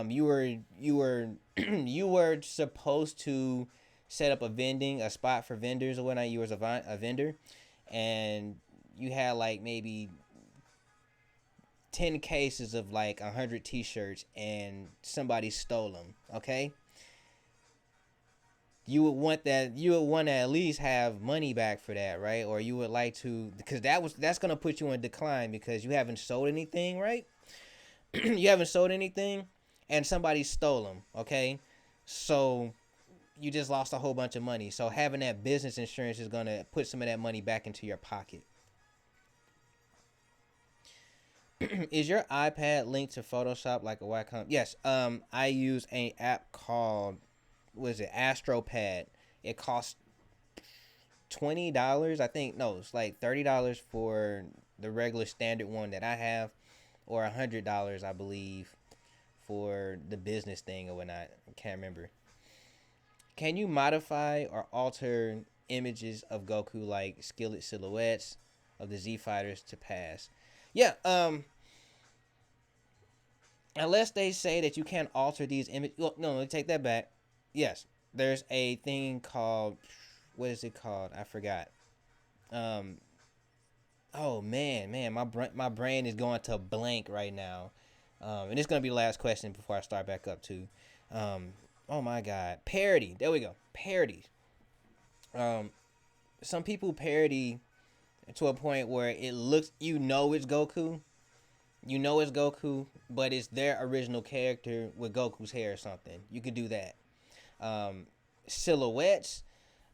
you were you were supposed to set up a spot for vendors or whatnot. You was a vendor, and you had like maybe 10 cases of like 100 t-shirts, and somebody stole them. Okay, you would want to at least have money back for that, right? Or you would like to, because that's going to put you in decline because you haven't sold anything, right? You haven't sold anything and somebody stole them. Okay, so you just lost a whole bunch of money. So having that business insurance is going to put some of that money back into your pocket. Is your iPad linked to Photoshop like a Wacom? Yes. I use an app called, what is it, AstroPad. It costs $20. I think no, it's like $30 for the regular standard one that I have, or $100, I believe, for the business thing or whatnot. I can't remember. Can you modify or alter images of Goku like skillet silhouettes of the Z fighters to pass? Yeah. Unless they say that you can't alter these images. Well, no, let me take that back. Yes, there's a thing called, what is it called? I forgot. Um. Oh man, my brain is going to blank right now. And it's gonna be the last question before I start back up too. Oh my God, parody. There we go. Parodies. Um. Some people parody to a point where it looks, it's Goku, You know it's Goku, but it's their original character with Goku's hair or something. You could do that. Um, Silhouettes.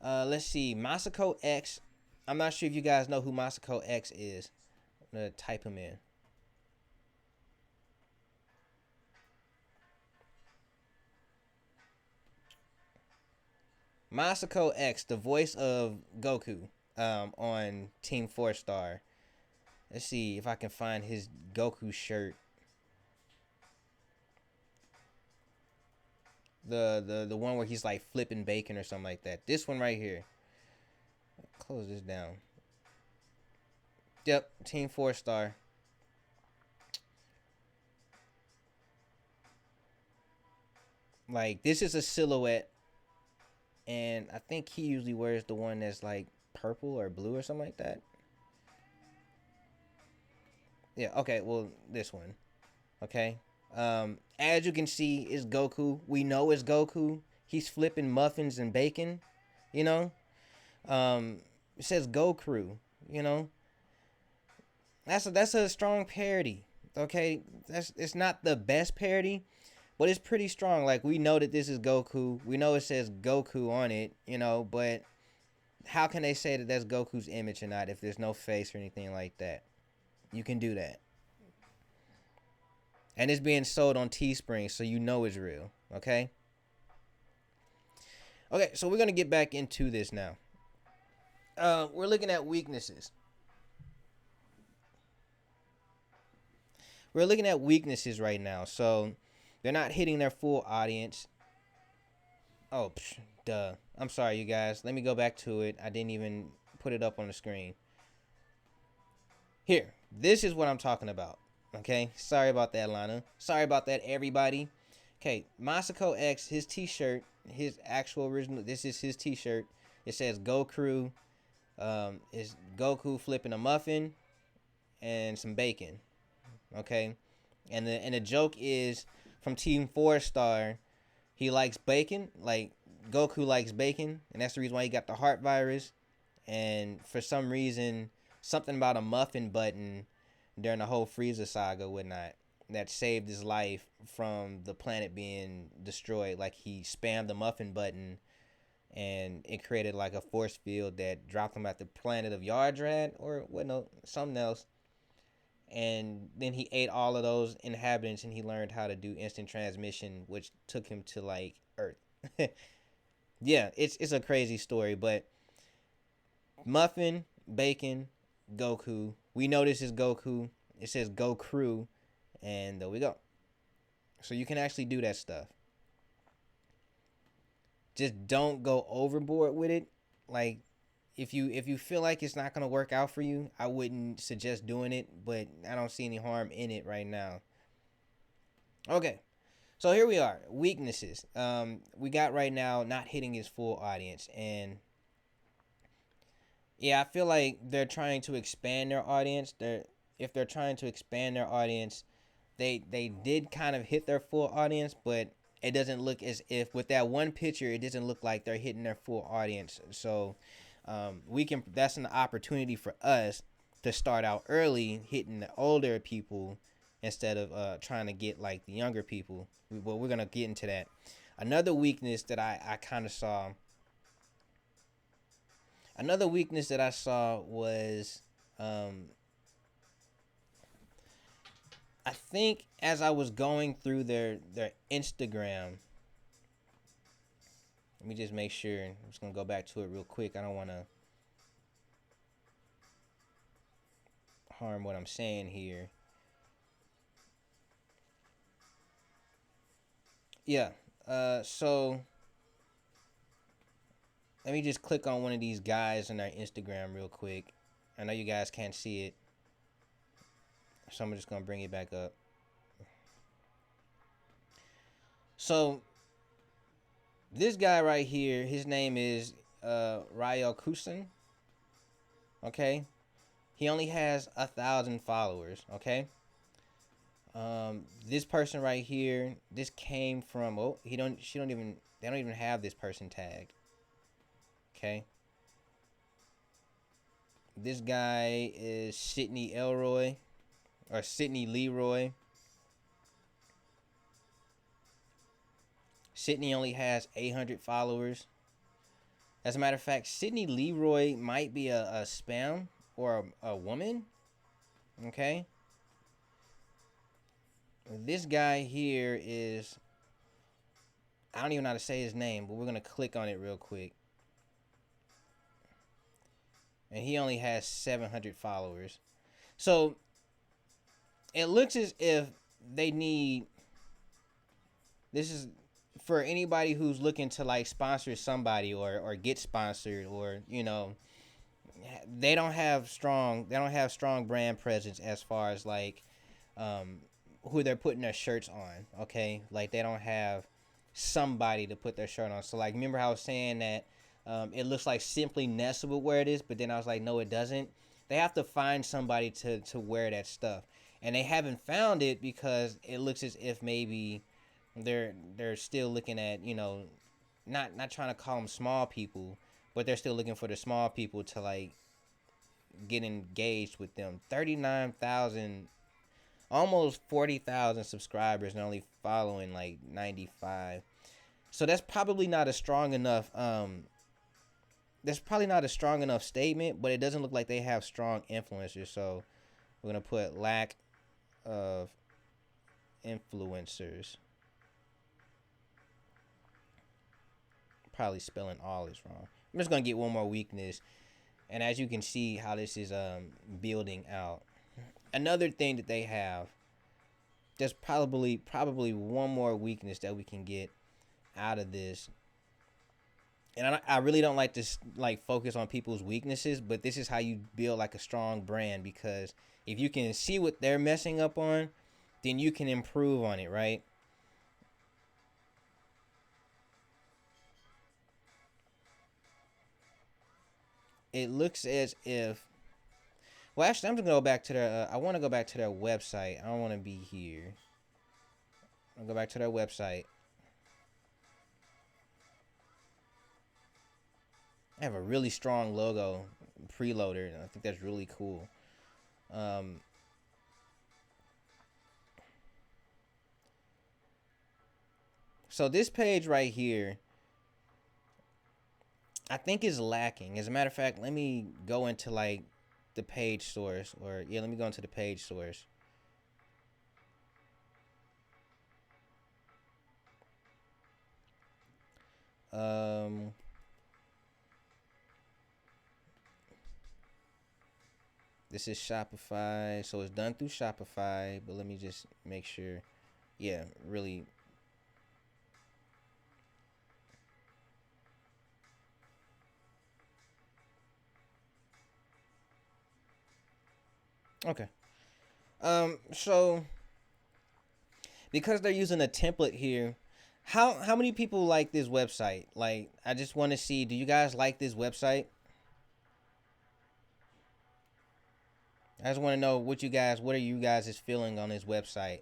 Let's see. Masako X. I'm not sure if you guys know who Masako X is. I'm gonna type him in. Masako X, the voice of Goku, on Team 4 Star. Let's see if I can find his Goku shirt. The one where he's like flipping bacon or something like that. This one right here. Close this down. Yep, Team 4 Star. Like this is a silhouette, and I think he usually wears the one that's like purple or blue or something like that. Yeah, okay, well, this one. Okay. As you can see, it's Goku. We know it's Goku. He's flipping muffins and bacon, you know? It says Go Crew, you know? That's a strong parody. Okay? It's not the best parody, but it's pretty strong. Like we know that this is Goku. We know it says Goku on it, you know, but how can they say that that's Goku's image or not if there's no face or anything like that? You can do that. And it's being sold on Teespring, so you know it's real. Okay? Okay, so we're going to get back into this now. We're looking at weaknesses. We're looking at weaknesses right now. So they're not hitting their full audience. Oh, duh. I'm sorry, you guys. Let me go back to it. I didn't even put it up on the screen. Here, this is what I'm talking about. Okay, sorry about that, Lana. Sorry about that, everybody. Okay, Masako X, his t-shirt, his actual original, this is his t-shirt. It says Go Crew. It's Goku flipping a muffin and some bacon. Okay, and the joke is from Team 4 Star. He likes bacon, like Goku likes bacon, and that's the reason why he got the heart virus. And for some reason, something about a muffin button during the whole Frieza saga would not that saved his life from the planet being destroyed. Like he spammed the muffin button and it created like a force field that dropped him at the planet of Yardrad or what, no, something else. And then he ate all of those inhabitants and he learned how to do instant transmission, which took him to like Earth. Yeah, it's a crazy story, but muffin, bacon, Goku. We know this is Goku. It says Go Crew, and there we go. So you can actually do that stuff. Just don't go overboard with it. Like if you feel like it's not gonna work out for you, I wouldn't suggest doing it. But I don't see any harm in it right now. Okay, so here we are. Weaknesses. We got right now not hitting his full audience, and yeah, I feel like they're trying to expand their audience. If they're trying to expand their audience, they did kind of hit their full audience, but it doesn't look as if with that one picture, it doesn't look like they're hitting their full audience. So we can that's an opportunity for us to start out early, hitting the older people instead of trying to get like the younger people. But we're gonna get into that. Another weakness that I kind of saw. Another weakness that I saw was, I think as I was going through their Instagram, let me just make sure. I'm just gonna go back to it real quick. I don't want to harm what I'm saying here. Yeah. So let me just click on one of these guys on their Instagram real quick. I know you guys can't see it, so I'm just gonna bring it back up. So this guy right here, his name is Ryo Kusin. Okay, he only has 1,000 followers. Okay, this person right here, this came from they don't even have this person tagged. Okay, this guy is Sidney Elroy. or Sydney Leroy. Sydney only has 800 followers. As a matter of fact, Sydney Leroy might be a spam or a woman. Okay. This guy here is, I don't even know how to say his name, but we're going to click on it real quick. And he only has 700 followers. So it looks as if they need, this is for anybody who's looking to like sponsor somebody or get sponsored, or they don't have strong brand presence as far as like who they're putting their shirts on. Okay, like they don't have somebody to put their shirt on. So like, remember how I was saying that it looks like Simply Nestle would wear this, but then I was like, no, it doesn't. They have to find somebody to wear that stuff, and they haven't found it because it looks as if maybe they're still looking at, not trying to call them small people, but they're still looking for the small people to like get engaged with them. 39,000, almost 40,000 subscribers, and only following like 95. So that's probably not a strong enough statement, but it doesn't look like they have strong influencers. So we're gonna put lack of influencers. Probably spelling all is wrong. I'm just gonna get one more weakness, and as you can see how this is building out. Another thing that they have, there's probably one more weakness that we can get out of this. And I really don't like to like focus on people's weaknesses, but this is how you build like a strong brand, because if you can see what they're messing up on, then you can improve on it, right? It looks as if, well, actually, I'm gonna go back to their. I want to go back to their website. I don't want to be here. I'll go back to their website. I have a really strong logo preloader, and I think that's really cool. So this page right here, I think is lacking. As a matter of fact, let me go into like the page source, or yeah, let me go into the page source. This is Shopify, so it's done through Shopify, but let me just make sure. Yeah, really. Okay. So because they're using a template here, how many people like this website? Like, I just want to see, do you guys like this website? I just want to know what are you guys' feeling on this website?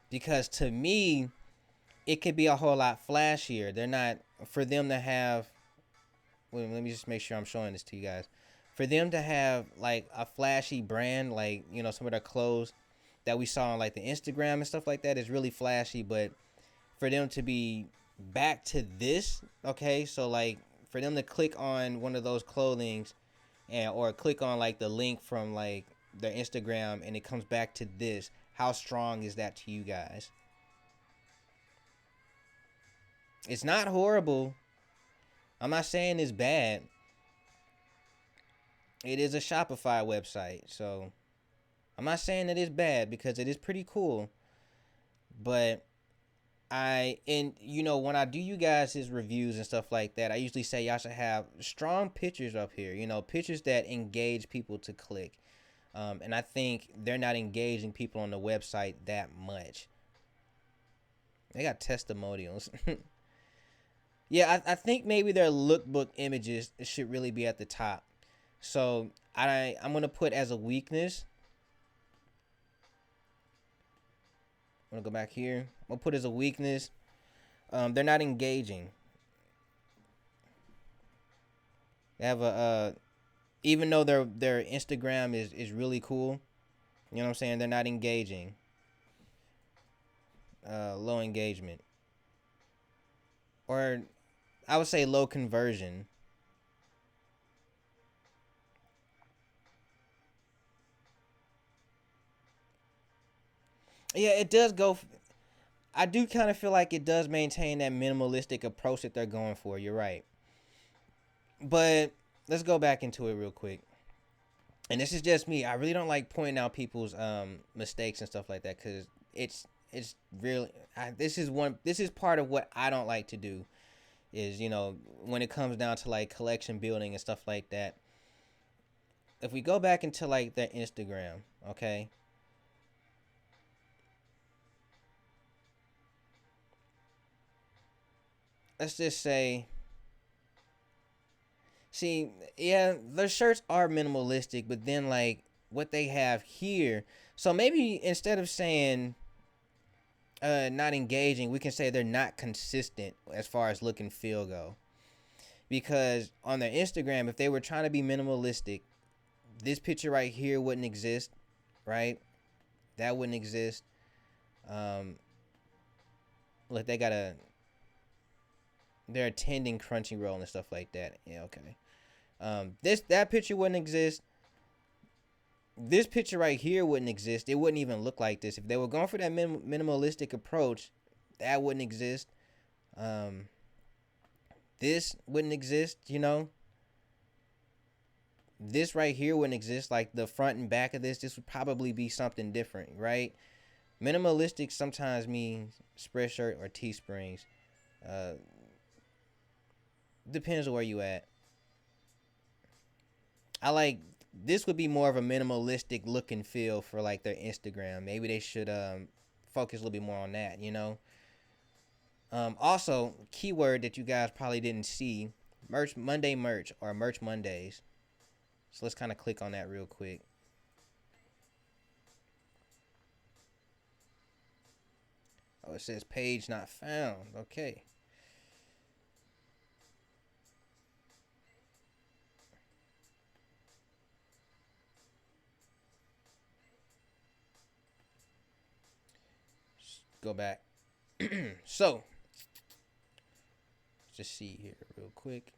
Because to me, it could be a whole lot flashier. They're not, for them to have, wait, let me just make sure I'm showing this to you guys. For them to have like a flashy brand, like, some of their clothes that we saw on like the Instagram and stuff like that is really flashy, but for them to be back to this, okay, so like for them to click on one of those clothings or click on like the link from like their Instagram and it comes back to this, how strong is that to you guys? It's not horrible. I'm not saying it's bad. It is a Shopify website, so I'm not saying that it's bad because it is pretty cool. But when I do you guys' reviews and stuff like that, I usually say y'all should have strong pictures up here, pictures that engage people to click. And I think they're not engaging people on the website that much. They got testimonials. Yeah, I think maybe their lookbook images should really be at the top. So I'm going to put as a weakness. I'm going to go back here. I'm going to put as a weakness. They're not engaging. They have even though their Instagram is really cool, You know what I'm saying? They're not engaging. Low engagement, or I would say low conversion. Yeah, it does go. I do kind of feel like it does maintain that minimalistic approach that they're going for. You're right, but let's go back into it real quick. And this is just me. I really don't like pointing out people's mistakes and stuff like that because it's really this is one. This is part of what I don't like to do. Is when it comes down to like collection building and stuff like that. If we go back into like their Instagram, okay, let's just say, see, yeah, their shirts are minimalistic, but then like what they have here, so maybe instead of saying not engaging, we can say they're not consistent as far as look and feel go. Because on their Instagram, if they were trying to be minimalistic, this picture right here wouldn't exist, right? That wouldn't exist. Um, Look, they're attending Crunchyroll and stuff like that. Yeah, okay. That picture wouldn't exist. This picture right here wouldn't exist. It wouldn't even look like this if they were going for that minimalistic approach. That wouldn't exist. Um, this wouldn't exist. This right here wouldn't exist. Like the front and back of this would probably be something different, right? Minimalistic sometimes means Spreadshirt or Teesprings. Uh, Depends on where you at. I like this would be more of a minimalistic look and feel for like their Instagram. Maybe they should focus a little bit more on that. Also, keyword that you guys probably didn't see: merch Monday merch or merch Mondays. So let's kind of click on that real quick. Oh, it says page not found. Okay. Go back. So, let's just see here real quick.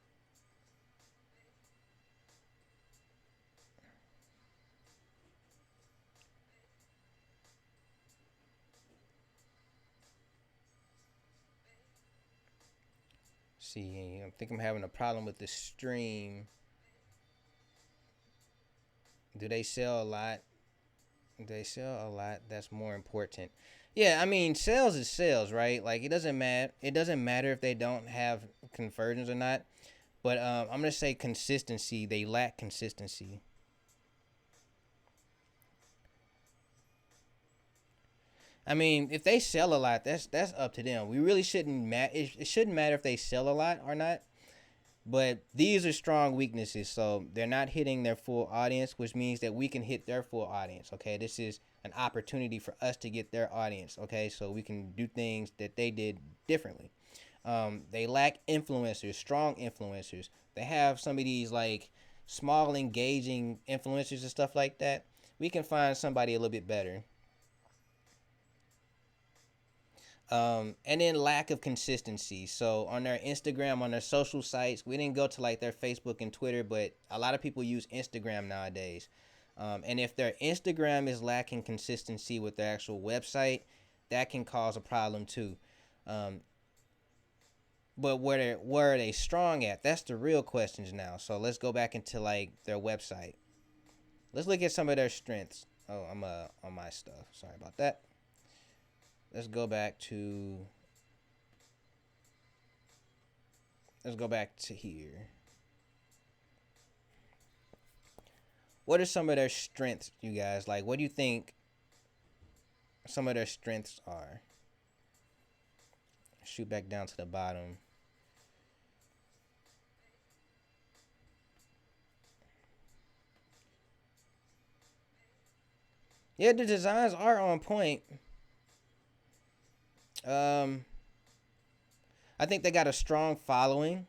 See, I think I'm having a problem with the stream. Do they sell a lot? Do they sell a lot? That's more important. Yeah, I mean, sales is sales, right? Like it doesn't matter. It doesn't matter if they don't have conversions or not. But I'm gonna say consistency. They lack consistency. I mean, if they sell a lot, that's up to them. We really shouldn't it shouldn't matter if they sell a lot or not. But these are strong weaknesses, so they're not hitting their full audience, which means that we can hit their full audience. Okay, this is an opportunity for us to get their audience. Okay, so we can do things that they did differently. They lack influencers, strong influencers. They have some of these like small, engaging influencers and stuff like that. We can find somebody a little bit better. And then lack of consistency. So on their Instagram, on their social sites, we didn't go to like their Facebook and Twitter, but a lot of people use Instagram nowadays. And if their Instagram is lacking consistency with their actual website, that can cause a problem too. Um, but where are they strong at? That's the real questions now. So let's go back into like their website. Let's look at some of their strengths. Oh, I'm on my stuff. Sorry about that. Let's go back to here. What are some of their strengths, you guys? Like, what do you think some of their strengths are? Shoot back down to the bottom. Yeah, the designs are on point. Um, I think they got a strong following.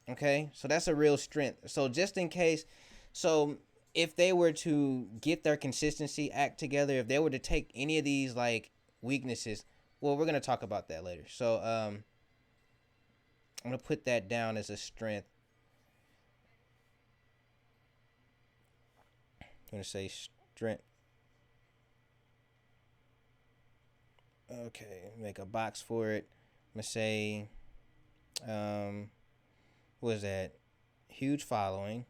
Okay, so that's a real strength. So just in case, so if they were to get their consistency act together, if they were to take any of these like weaknesses, well, we're gonna talk about that later. So I'm gonna put that down as a strength. I'm gonna say strength. Okay, make a box for it. I'm gonna say, um, what is that? Huge following.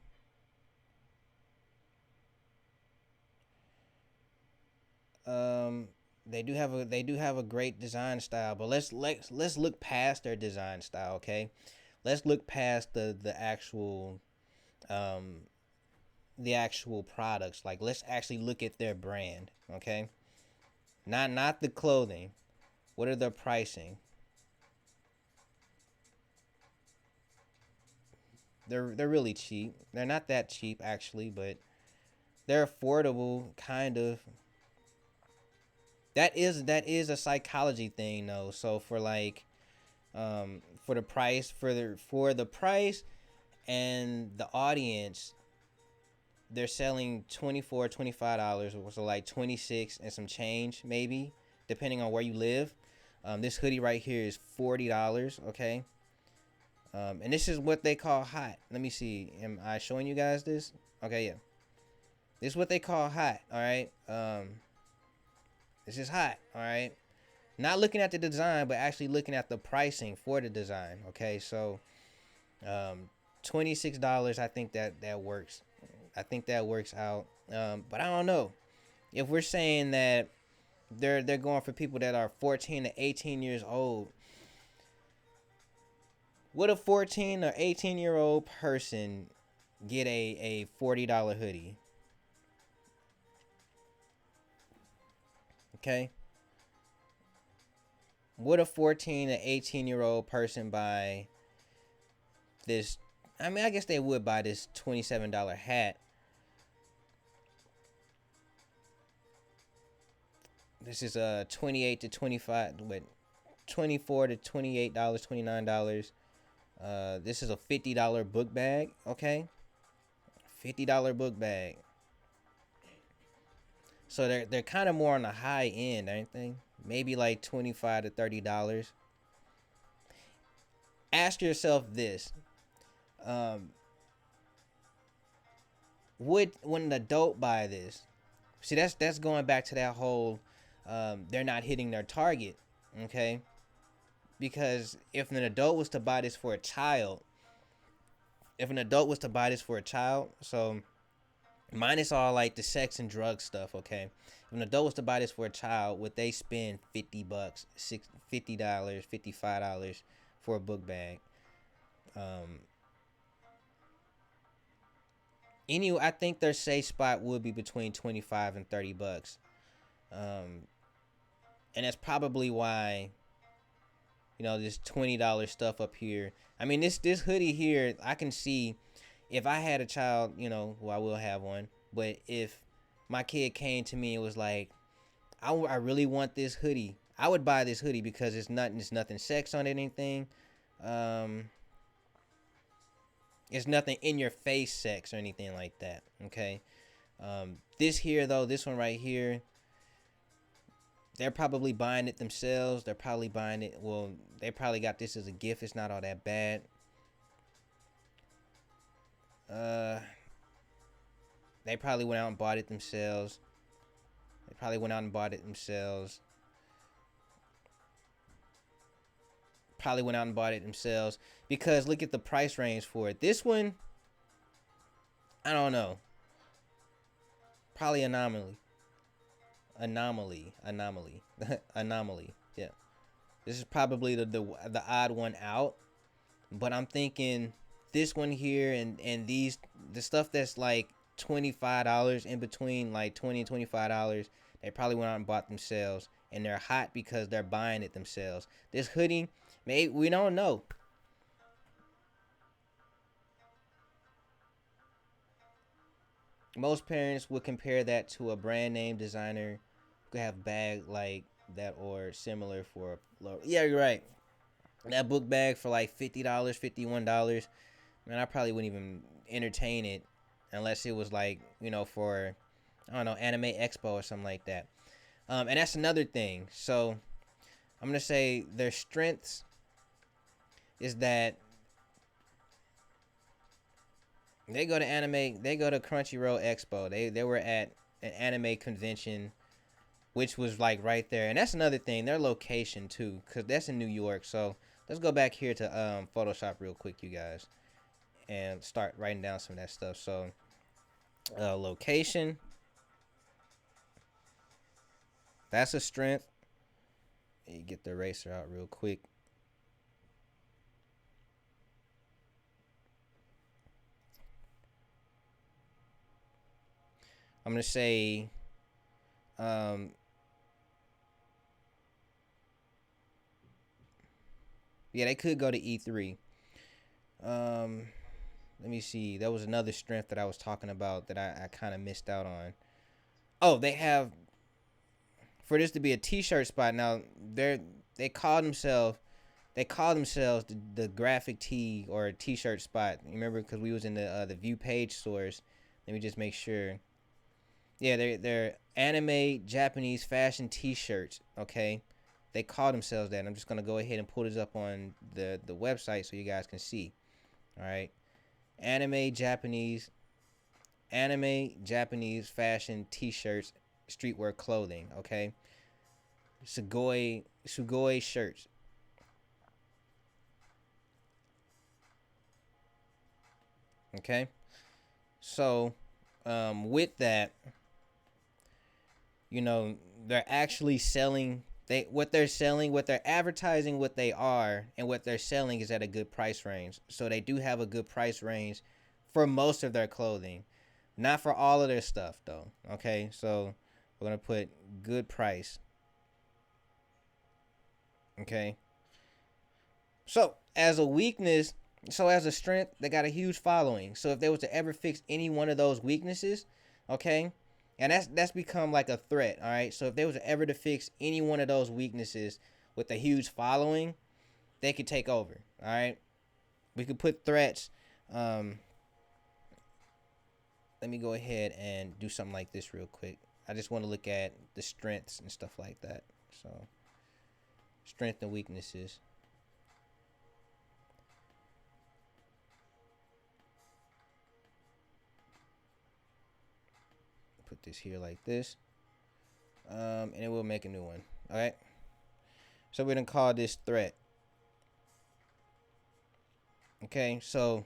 Um, they do have a great design style, but let's look past their design style. Okay, let's look past um the actual products. Like, let's actually look at their brand. Okay, not the clothing. What are their pricing? They're really cheap. They're not that cheap actually, but they're affordable, kind of. That is a psychology thing though. So for like, for the price, for the price and the audience, they're selling $24, $25, so like 26 and some change maybe, depending on where you live. This hoodie right here is $40. Okay. And this is what they call hot. Let me see. Am I showing you guys this? Okay, yeah. This is what they call hot. All right. This is hot. All right. Not looking at the design, but actually looking at the pricing for the design. Okay, so um, $26. I think that works. I think that works out. But I don't know if we're saying that they're going for people that are 14 to 18 years old. Would a 14 or 18-year-old person get a $40 hoodie? Okay. Would a 14 to 18-year-old person buy this? I mean, I guess they would buy this $27 hat. This is a 28 to 25, but 24 to $28, $29. This is a $50 book bag. Okay, $50 book bag. So they're kind of more on the high end, ain't they? Maybe like $25 to $30. Ask yourself this: um, would when an adult buy this? See, that's going back to that whole, they're not hitting their target. Okay, because if an adult was to buy this for a child, so minus all like the sex and drug stuff. Okay, if an adult was to buy this for a child, would they spend $50, $50, $55 for a book bag? Um, I think their safe spot would be between 25 and $30. Um, and that's probably why, this $20 stuff up here. I mean, this hoodie here, I can see if I had a child, who I will have one, but if my kid came to me and was like, I really want this hoodie, I would buy this hoodie because it's nothing sex on it, anything. Um, it's nothing in your face sex or anything like that. Okay. This here though, this one right here, they're probably buying it themselves. They're probably buying it. Well, they probably got this as a gift. It's not all that bad. Uh, they probably went out and bought it themselves. Because look at the price range for it. This one, I don't know. Probably anomaly, anomaly. Yeah, this is probably the odd one out. But I'm thinking this one here and the stuff that's like $25 in between, like $20 and $25. They probably went out and bought themselves, and they're hot because they're buying it themselves. This hoodie, maybe we don't know. Most parents would compare that to a brand name designer who could have bag like that or similar for low. Yeah, you're right. That book bag for like $50, $51. Man, I probably wouldn't even entertain it. unless it was like, for, I don't know, Anime Expo or something like that. And that's another thing. So I'm gonna say their strengths is that they go to Crunchyroll Expo. They were at an anime convention, which was like right there. And that's another thing, their location too, because that's in New York. So let's go back here to Photoshop real quick, you guys, and start writing down some of that stuff. So location, that's a strength. You get the eraser out real quick. I'm gonna say yeah, they could go to E3. Let me see. That was another strength that I was talking about that I kind of missed out on. Oh, they have, for this to be a T-shirt spot. Now they call themselves the graphic tee or T-shirt spot. You remember, because we was in the view page stores. Let me just make sure. Yeah, they're anime Japanese fashion T-shirts. Okay, they call themselves that. I'm just gonna go ahead and pull this up on the website so you guys can see. All right, anime Japanese fashion T-shirts, streetwear clothing. Okay, Sugoi shirts. Okay, so with that, they're actually selling, what they're advertising, what they are, and what they're selling is at a good price range. So they do have a good price range for most of their clothing, not for all of their stuff though. Okay, so we're gonna put good price. Okay, so as a weakness, as a strength, they got a huge following. So if they were to ever fix any one of those weaknesses, okay, and that's become like a threat. All right, so if they was ever to fix any one of those weaknesses with a huge following, they could take over. All right, we could put threats. Let me go ahead and do something like this real quick. I just want to look at the strengths and stuff like that. So strength and weaknesses. Put this here like this, and it will make a new one. All right, so we're gonna call this threat. Okay, so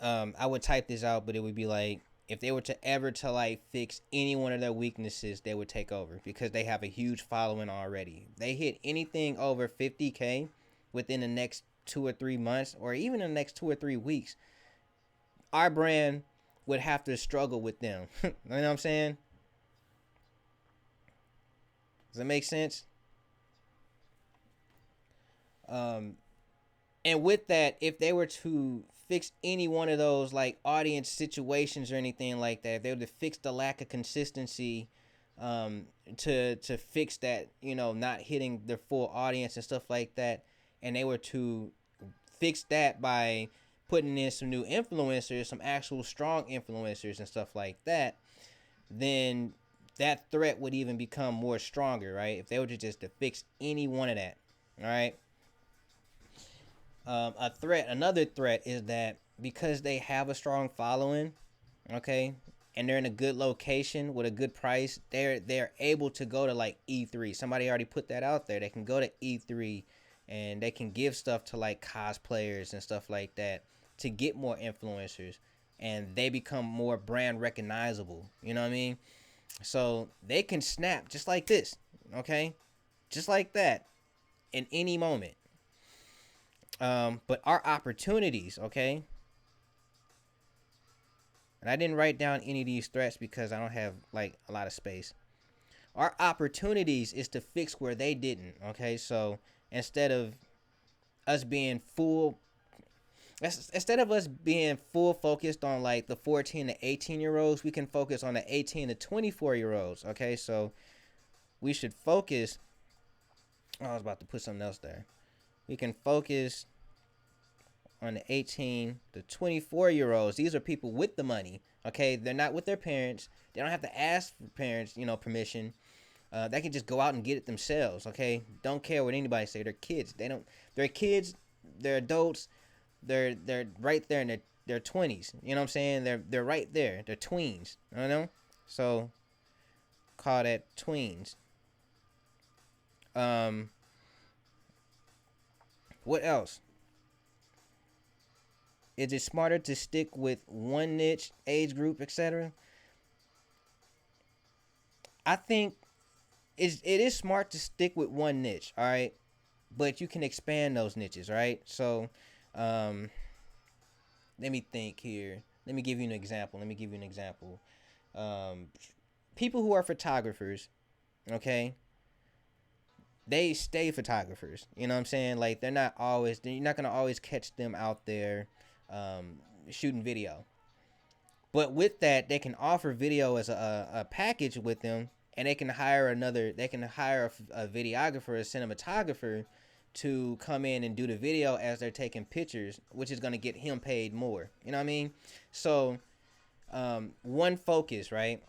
I would type this out, but it would be like, if they were to ever to like fix any one of their weaknesses, they would take over because they have a huge following already. They hit anything over 50K within the next 2 or 3 months, or even the next 2 or 3 weeks, our brand would have to struggle with them. You know what I'm saying? Does that make sense? And with that, if they were to fix any one of those like audience situations or anything like that, if they were to fix the lack of consistency, to fix that, not hitting their full audience and stuff like that, and they were to fix that by putting in some new influencers, some actual strong influencers and stuff like that, then that threat would even become more stronger, right? If they were to just to fix any one of that, all right. Another threat is that because they have a strong following, okay, and they're in a good location with a good price, they're able to go to like E3. Somebody already put that out there. They can go to E3 and they can give stuff to like cosplayers and stuff like that to get more influencers, and they become more brand recognizable. You know what I mean? So they can snap just like this, okay, just like that, in any moment. But our opportunities, okay, and I didn't write down any of these threats because I don't have like a lot of space. Our opportunities is to fix where they didn't, okay? So instead of us being full instead of us being full focused on like the 14 to 18 year olds, we can focus on the 18 to 24 year olds, okay? So we should focus. Oh, I was about to put something else there. We can focus on the 18 to 24-year-olds. These are people with the money. Okay, they're not with their parents. They don't have to ask for parents, permission. They can just go out and get it themselves. Okay, don't care what anybody say. They're kids. They don't. They're kids. They're adults. They're right there in their 20s. You know what I'm saying? They're right there. They're tweens. You know. So call that tweens. What else? Is it smarter to stick with one niche, age group, etc.? I think it is smart to stick with one niche, all right? But you can expand those niches, right? So, um, let me think here. Let me give you an example. Um, People who are photographers, okay, they stay photographers. You know what I'm saying? Like you're not gonna always catch them out there um, shooting video. But with that, they can offer video as a package with them, and they can hire a videographer, a cinematographer, to come in and do the video as they're taking pictures, which is gonna get him paid more. You know what I mean? So one focus, right?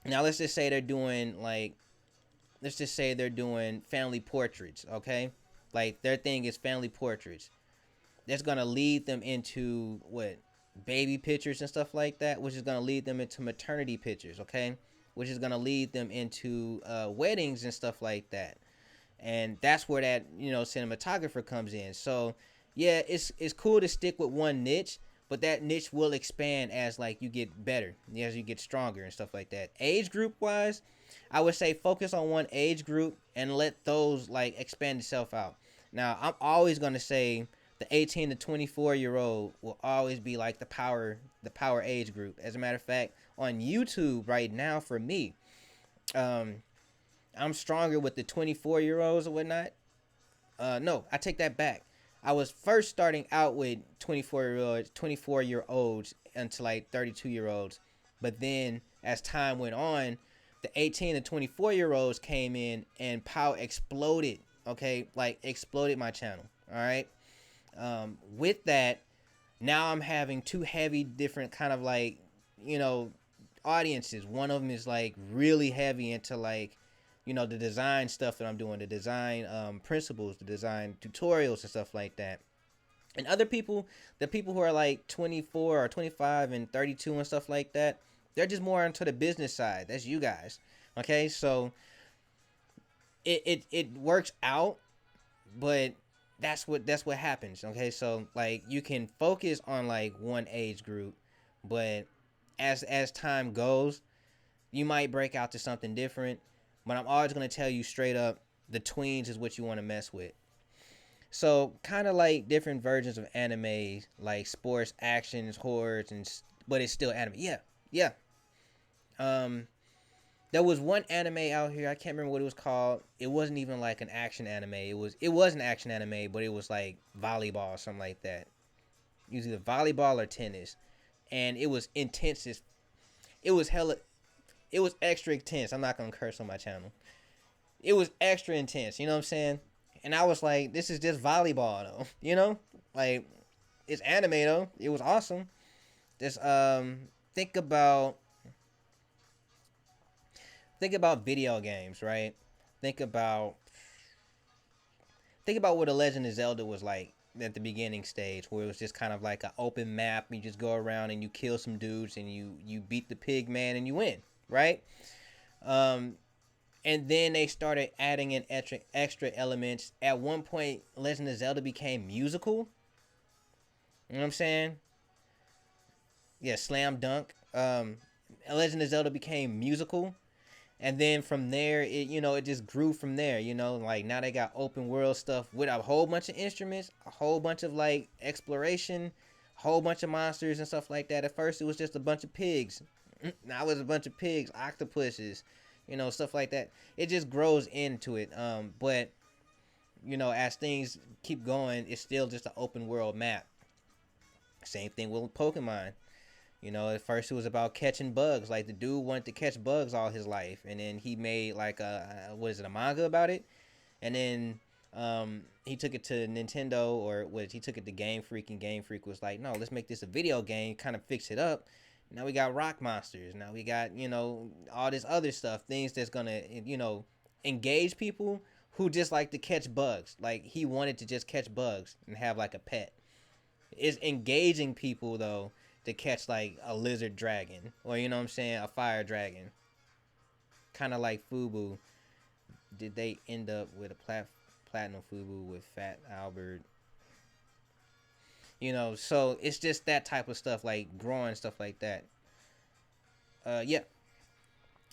Now let's just say they're doing family portraits, okay? Like their thing is family portraits. That's gonna lead them into what, baby pictures and stuff like that, which is gonna lead them into maternity pictures, okay? Which is gonna lead them into weddings and stuff like that. And that's where that cinematographer comes in. So yeah, it's cool to stick with one niche, but that niche will expand as like you get better, as you get stronger and stuff like that. Age group wise, I would say focus on one age group and let those like expand itself out. Now I'm always gonna say the 18 to 24-year-old will always be like the power age group. As a matter of fact, on YouTube right now for me, um, I'm stronger with the 24-year-olds or whatnot. No, I take that back. I was first starting out with 24-year olds until like 32-year-olds, but then as time went on, the 18 to 24-year-olds came in and power exploded. Okay, like exploded my channel. All right. With that, now I'm having two heavy different kind of like you know audiences. One of them is like really heavy into like the design stuff that I'm doing, the design principles, the design tutorials and stuff like that. And other people, the people who are like 24 or 25 and 32 and stuff like that, they're just more into the business side. That's you guys. Okay, so it works out, but that's what happens. Okay, so like you can focus on like one age group, but as time goes, you might break out to something different. But I'm always gonna tell you straight up, the tweens is what you want to mess with. So kind of like different versions of anime, like sports, actions, horrors, but it's still anime. Yeah, yeah. Um, there was one anime out here. I can't remember what it was called. It wasn't even like an action anime. It was an action anime, but it was like volleyball or something like that. It was either volleyball or tennis, and it was intense. It was hella. It was extra intense. I'm not gonna curse on my channel. It was extra intense. You know what I'm saying? And I was like, this is just volleyball though. Like it's anime though. It was awesome. Just think about think about video games, right? Think about think about what a Legend of Zelda was like at the beginning stage, where it was just kind of like an open map. You just go around and you kill some dudes and you beat the pig man and you win, right? Um, and then they started adding in extra elements. At one point, Legend of Zelda became musical. You know what I'm saying? Yeah, slam dunk. Legend of Zelda became musical, and then from there, it just grew from there. Like now they got open world stuff with a whole bunch of instruments, a whole bunch of like exploration, a whole bunch of monsters and stuff like that. At first, it was just a bunch of pigs. Now it's a bunch of pigs, octopuses, stuff like that. It just grows into it. But as things keep going, it's still just an open world map. Same thing with Pokemon. At first it was about catching bugs. Like the dude wanted to catch bugs all his life, and then he made like a manga about it, and then He took it to Nintendo, or was he took it to Game Freak, and Game Freak was like, no, let's make this a video game, kind of fix it up. Now we got rock monsters. Now we got, all this other stuff, things that's gonna, engage people who just like to catch bugs. Like he wanted to just catch bugs and have like a pet. It's engaging people though to catch like a lizard dragon, or you know what I'm saying, a fire dragon. Kind of like Fubu. Did they end up with a platinum Fubu with Fat Albert? So it's just that type of stuff, like growing stuff like that. Yeah.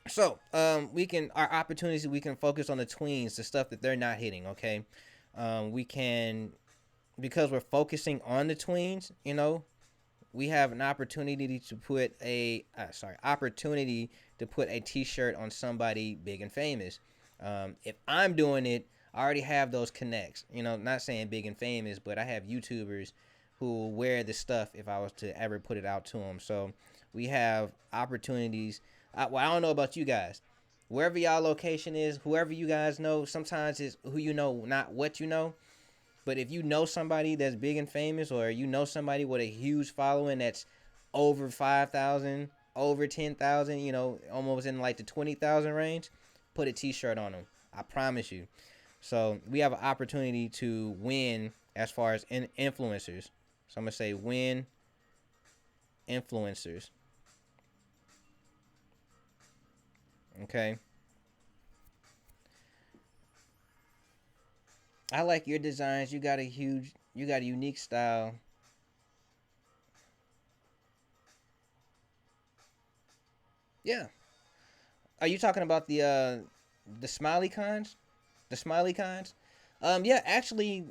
So we can, our opportunities, we can focus on the tweens, the stuff that they're not hitting. Okay, we can, because we're focusing on the tweens. We have an opportunity to put a T-shirt on somebody big and famous. If I'm doing it, I already have those connects. Not saying big and famous, but I have YouTubers who wear this stuff if I was to ever put it out to them. So we have opportunities. I don't know about you guys. Wherever y'all location is, whoever you guys know, sometimes it's who you know, not what you know. But if you know somebody that's big and famous, or you know somebody with a huge following that's over 5,000, over 10,000, almost in like the 20,000 range, put a T-shirt on them. I promise you. So we have an opportunity to win as far as influencers. So I'm going to say win influencers. Okay. I like your designs. You got a unique style. Yeah. Are you talking about the smiley cons? The smiley cons? Yeah, actually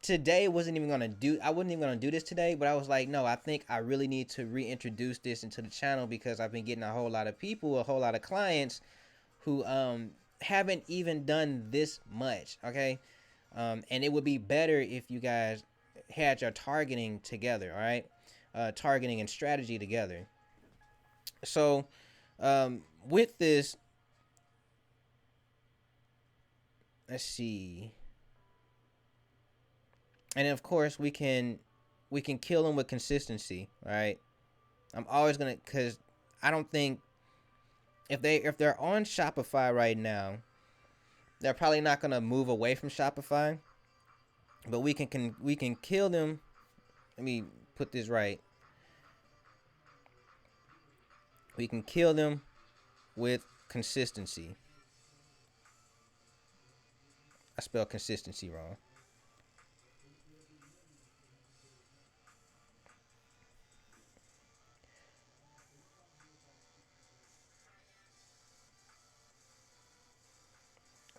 today I wasn't even gonna do this today, but I was like, no, I think I really need to reintroduce this into the channel, because I've been getting a whole lot of people, a whole lot of clients who haven't even done this much. Okay. And it would be better if you guys had your targeting together. All right. Targeting and strategy together. So with this, let's see. And of course we can kill them with consistency. All right. I'm always gonna, because I don't think, if they're on Shopify right now, they're probably not gonna move away from Shopify. But we can kill them. Let me put this right. We can kill them with consistency. I spelled consistency wrong.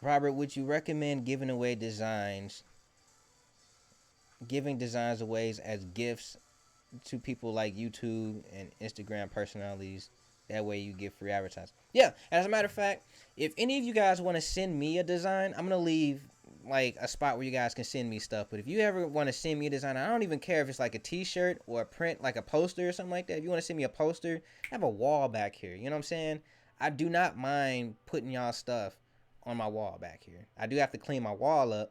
Robert, would you recommend giving designs away as gifts to people like YouTube and Instagram personalities? That way you get free advertising. Yeah, as a matter of fact, if any of you guys want to send me a design, I'm going to leave like a spot where you guys can send me stuff. But if you ever want to send me a design, I don't even care if it's like a T-shirt or a print, like a poster or something like that. If you want to send me a poster, I have a wall back here. You know what I'm saying? I do not mind putting y'all stuff on my wall back here. I do have to clean my wall up,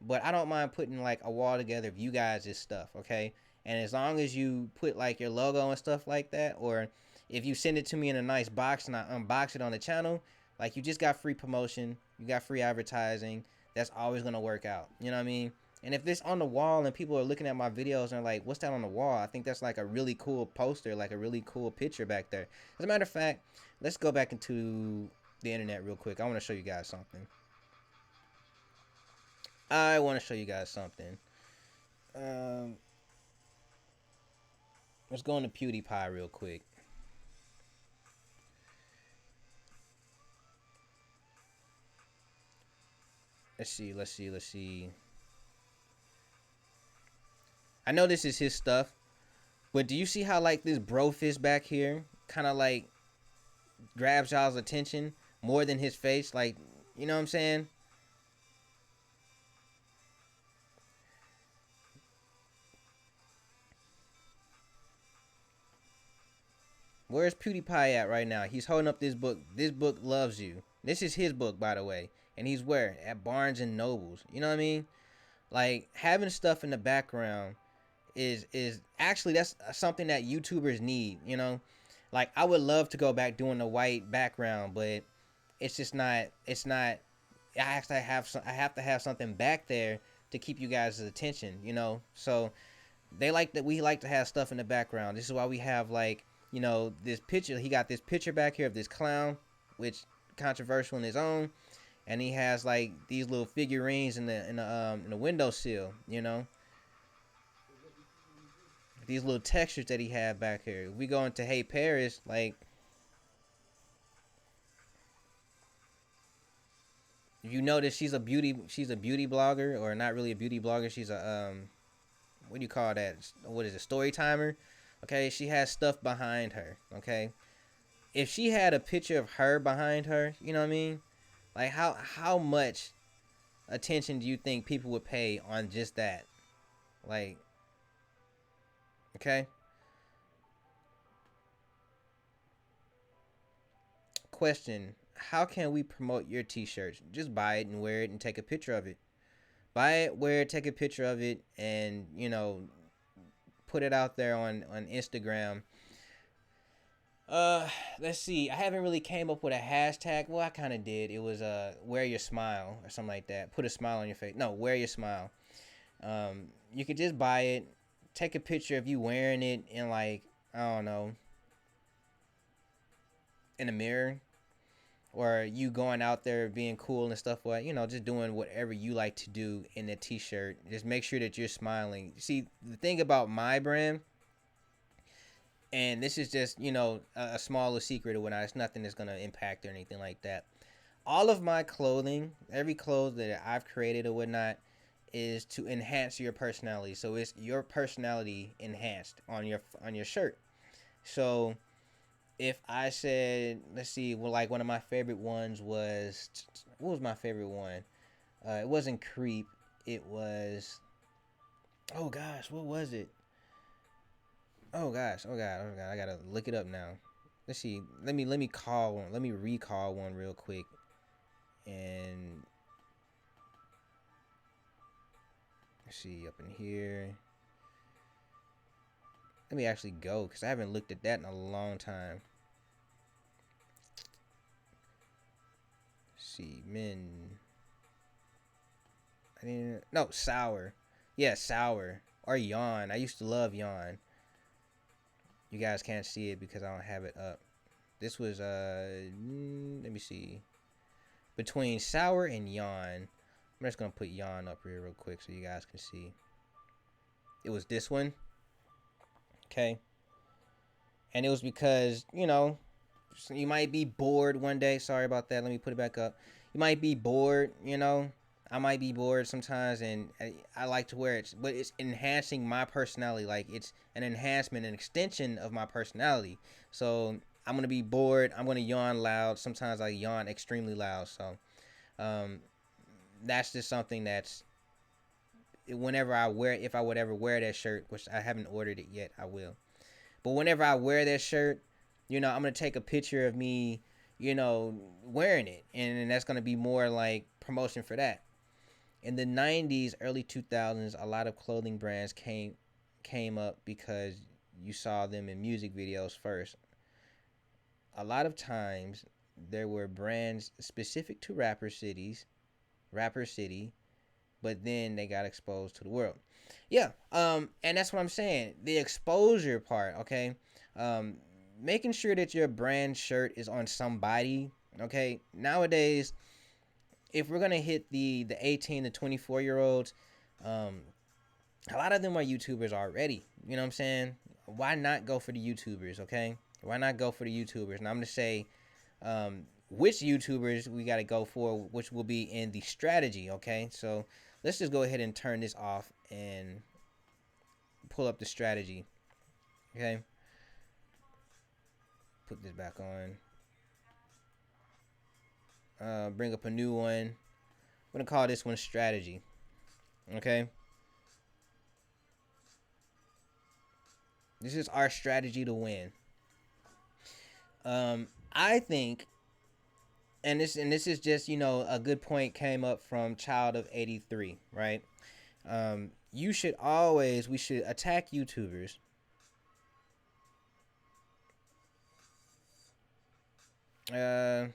but I don't mind putting like a wall together of you guys' stuff, okay? And as long as you put like your logo and stuff like that, or if you send it to me in a nice box and I unbox it on the channel, like, you just got free promotion, you got free advertising. That's always gonna work out. You know what I mean? And if this on the wall and people are looking at my videos and are like, what's that on the wall? I think that's like a really cool poster, like a really cool picture back there. As a matter of fact, let's go back into the internet real quick. I want to show you guys something. Let's go into PewDiePie real quick. Let's see. I know this is his stuff, but do you see how like this bro fist back here kind of like grabs y'all's attention more than his face? Like, you know what I'm saying? Where's PewDiePie at right now? He's holding up this book. This book loves you. This is his book, by the way. and he's where at Barnes and Nobles. You know what I mean? Like having stuff in the background is actually that's something that YouTubers need. You know, like I would love to go back doing the white background, but it's just not. It's not. I have to have something back there to keep you guys' attention. You know, so they like that we like to have stuff in the background. This is why we have like this picture. He got this picture back here of this clown, which controversial in his own, and he has like these little figurines in the windowsill. These little textures that he had back here. If we go into Hey Paris, like if you notice she's a beauty blogger, or not really a beauty blogger, she's a what do you call that? What is it? Story timer. Okay, she has stuff behind her. Okay, if she had a picture of her behind her, you know what I mean? Like how much attention do you think people would pay on just that? Like, okay. Question: how can we promote your T-shirts? Just buy it and wear it and take a picture of it. Buy it, wear it, take a picture of it, and put it out there on Instagram. Uh, let's see. I haven't really came up with a hashtag. Well, I kind of did. It was wear your smile or something like that. Put a smile on your face. No, wear your smile. You could just buy it, take a picture of you wearing it in like I don't know, in a mirror, or you going out there being cool and stuff like just doing whatever you like to do in the t-shirt. Just make sure that you're smiling. See, the thing about my brand, and this is just a smaller secret or whatnot, it's nothing that's going to impact or anything like that. All of my clothing, every clothes that I've created or whatnot, is to enhance your personality. So it's your personality enhanced on your shirt. So if I said, let's see, well, like one of my favorite ones was, what was my favorite one? It wasn't Creep. It was, oh gosh, what was it? Oh gosh, oh god, I gotta look it up now. Let's see. Let me call one. Let me recall one real quick. And let's see up in here. Let me actually go because I haven't looked at that in a long time. Let's see, men. I didn't. No, sour. Yeah, sour or yawn. I used to love yawn. You guys can't see it because I don't have it up. This was let me see. Between sour and yawn. I'm just gonna put yawn up here real quick so you guys can see. It was this one. Okay. And it was because, you might be bored one day. Sorry about that. Let me put it back up. You might be bored, I might be bored sometimes, and I like to wear it, but it's enhancing my personality. Like it's an enhancement, an extension of my personality. So I'm gonna be bored. I'm gonna yawn loud. Sometimes I yawn extremely loud. So that's just something that's whenever I wear, if I would ever wear that shirt, which I haven't ordered it yet, I will. But whenever I wear that shirt, I'm gonna take a picture of me, wearing it, and that's gonna be more like promotion for that. In the 90s, early 2000s, a lot of clothing brands came up because you saw them in music videos first. A lot of times there were brands specific to Rapper City, but then they got exposed to the world. Yeah, and that's what I'm saying. The exposure part, okay? Making sure that your brand shirt is on somebody, okay? Nowadays, if we're gonna hit the 18 to 24-year-olds, a lot of them are YouTubers already. You know what I'm saying? Why not go for the YouTubers, okay? Why not go for the YouTubers? And I'm gonna say which YouTubers we gotta go for, which will be in the strategy, okay? So let's just go ahead and turn this off and pull up the strategy, okay? Put this back on. Bring up a new one. I'm gonna call this one strategy. Okay. This is our strategy to win. I think And this is just, a good point came up from Child of 83, right? We should attack YouTubers. Uh,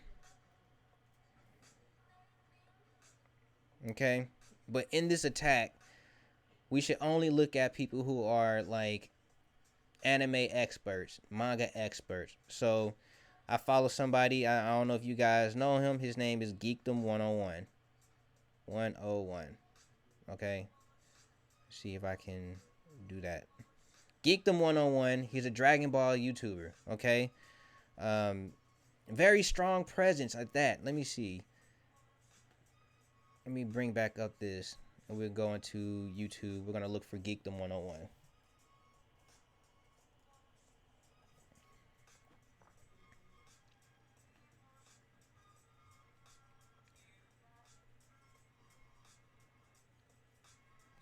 okay, but in this attack, we should only look at people who are like anime experts, manga experts. So I follow somebody. I don't know if you guys know him. His name is Geekdom 101. 101. Okay. See if I can do that. Geekdom 101. He's a Dragon Ball YouTuber. Okay. Um, very strong presence at that. Let me see. Let me bring back up this. And we're going to YouTube. We're going to look for Geekdom 101.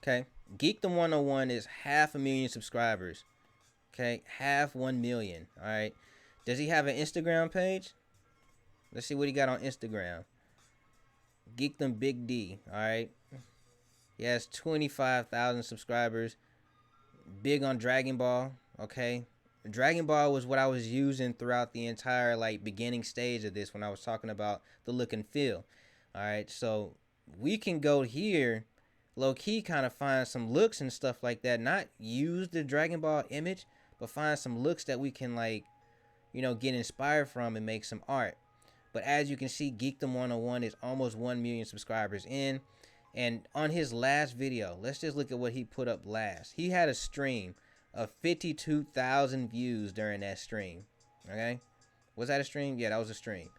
Okay. Geekdom 101 is 500,000 subscribers. Okay. Half 1 million. All right. Does he have an Instagram page? Let's see what he got on Instagram. Geekdom Big D. All right. He has 25,000 subscribers. Big on Dragon Ball. Okay. Dragon Ball was what I was using throughout the entire like beginning stage of this when I was talking about the look and feel. All right. So we can go here, low key, kind of find some looks and stuff like that. Not use the Dragon Ball image, but find some looks that we can like, get inspired from and make some art. But as you can see, Geekdom 101 is almost 1 million subscribers in. And on his last video, let's just look at what he put up last. He had a stream of 52,000 views during that stream. Okay? Was that a stream? Yeah, that was a stream.